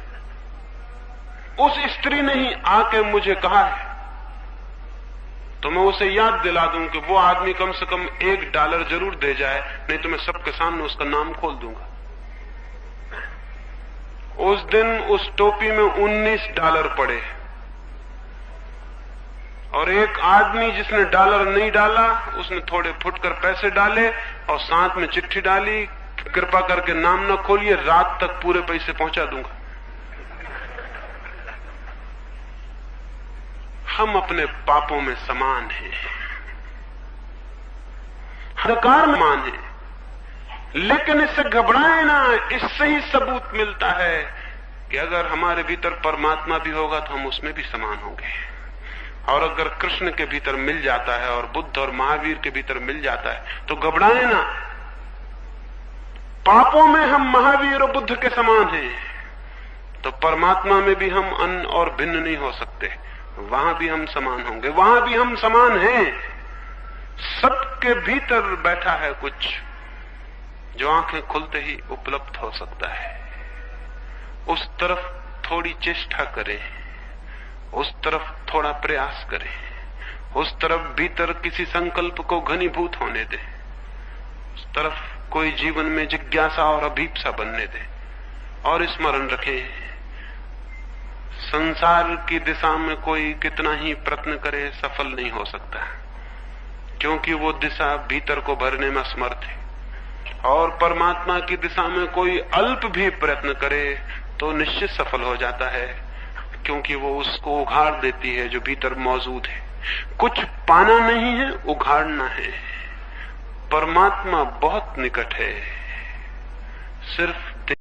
उस स्त्री ने ही आके मुझे कहा है तो मैं उसे याद दिला दूं कि वो आदमी कम से कम $1 जरूर दे जाए, नहीं तो मैं सबके सामने उसका नाम खोल दूंगा। उस दिन उस टोपी में $19 पड़े और एक आदमी जिसने डॉलर नहीं डाला उसने थोड़े फुटकर पैसे डाले और साथ में चिट्ठी डाली, कृपा करके नाम न खोलिए, रात तक पूरे पैसे पहुंचा दूंगा। हम अपने पापों में समान हैं, हरकार में समान हैं, लेकिन इससे घबराए ना। इससे ही सबूत मिलता है कि अगर हमारे भीतर परमात्मा भी होगा तो हम उसमें भी समान होंगे। और अगर कृष्ण के भीतर मिल जाता है और बुद्ध और महावीर के भीतर मिल जाता है तो घबराए ना। पापों में हम महावीर और बुद्ध के समान हैं तो परमात्मा में भी हम अन्य और भिन्न नहीं हो सकते, वहां भी हम समान होंगे, वहां भी हम समान हैं। सबके भीतर बैठा है कुछ जो आंखें खुलते ही उपलब्ध हो सकता है। उस तरफ थोड़ी चेष्टा करें, उस तरफ थोड़ा प्रयास करें, उस तरफ भीतर किसी संकल्प को घनीभूत होने दें, उस तरफ कोई जीवन में जिज्ञासा और अभीप्सा बनने दे। और स्मरण रखें, संसार की दिशा में कोई कितना ही प्रयत्न करे सफल नहीं हो सकता, क्योंकि वो दिशा भीतर को भरने में असमर्थ है। और परमात्मा की दिशा में कोई अल्प भी प्रयत्न करे तो निश्चित सफल हो जाता है, क्योंकि वो उसको उघाड़ देती है जो भीतर मौजूद है। कुछ पाना नहीं है, उघाड़ना है। परमात्मा बहुत निकट है, सिर्फ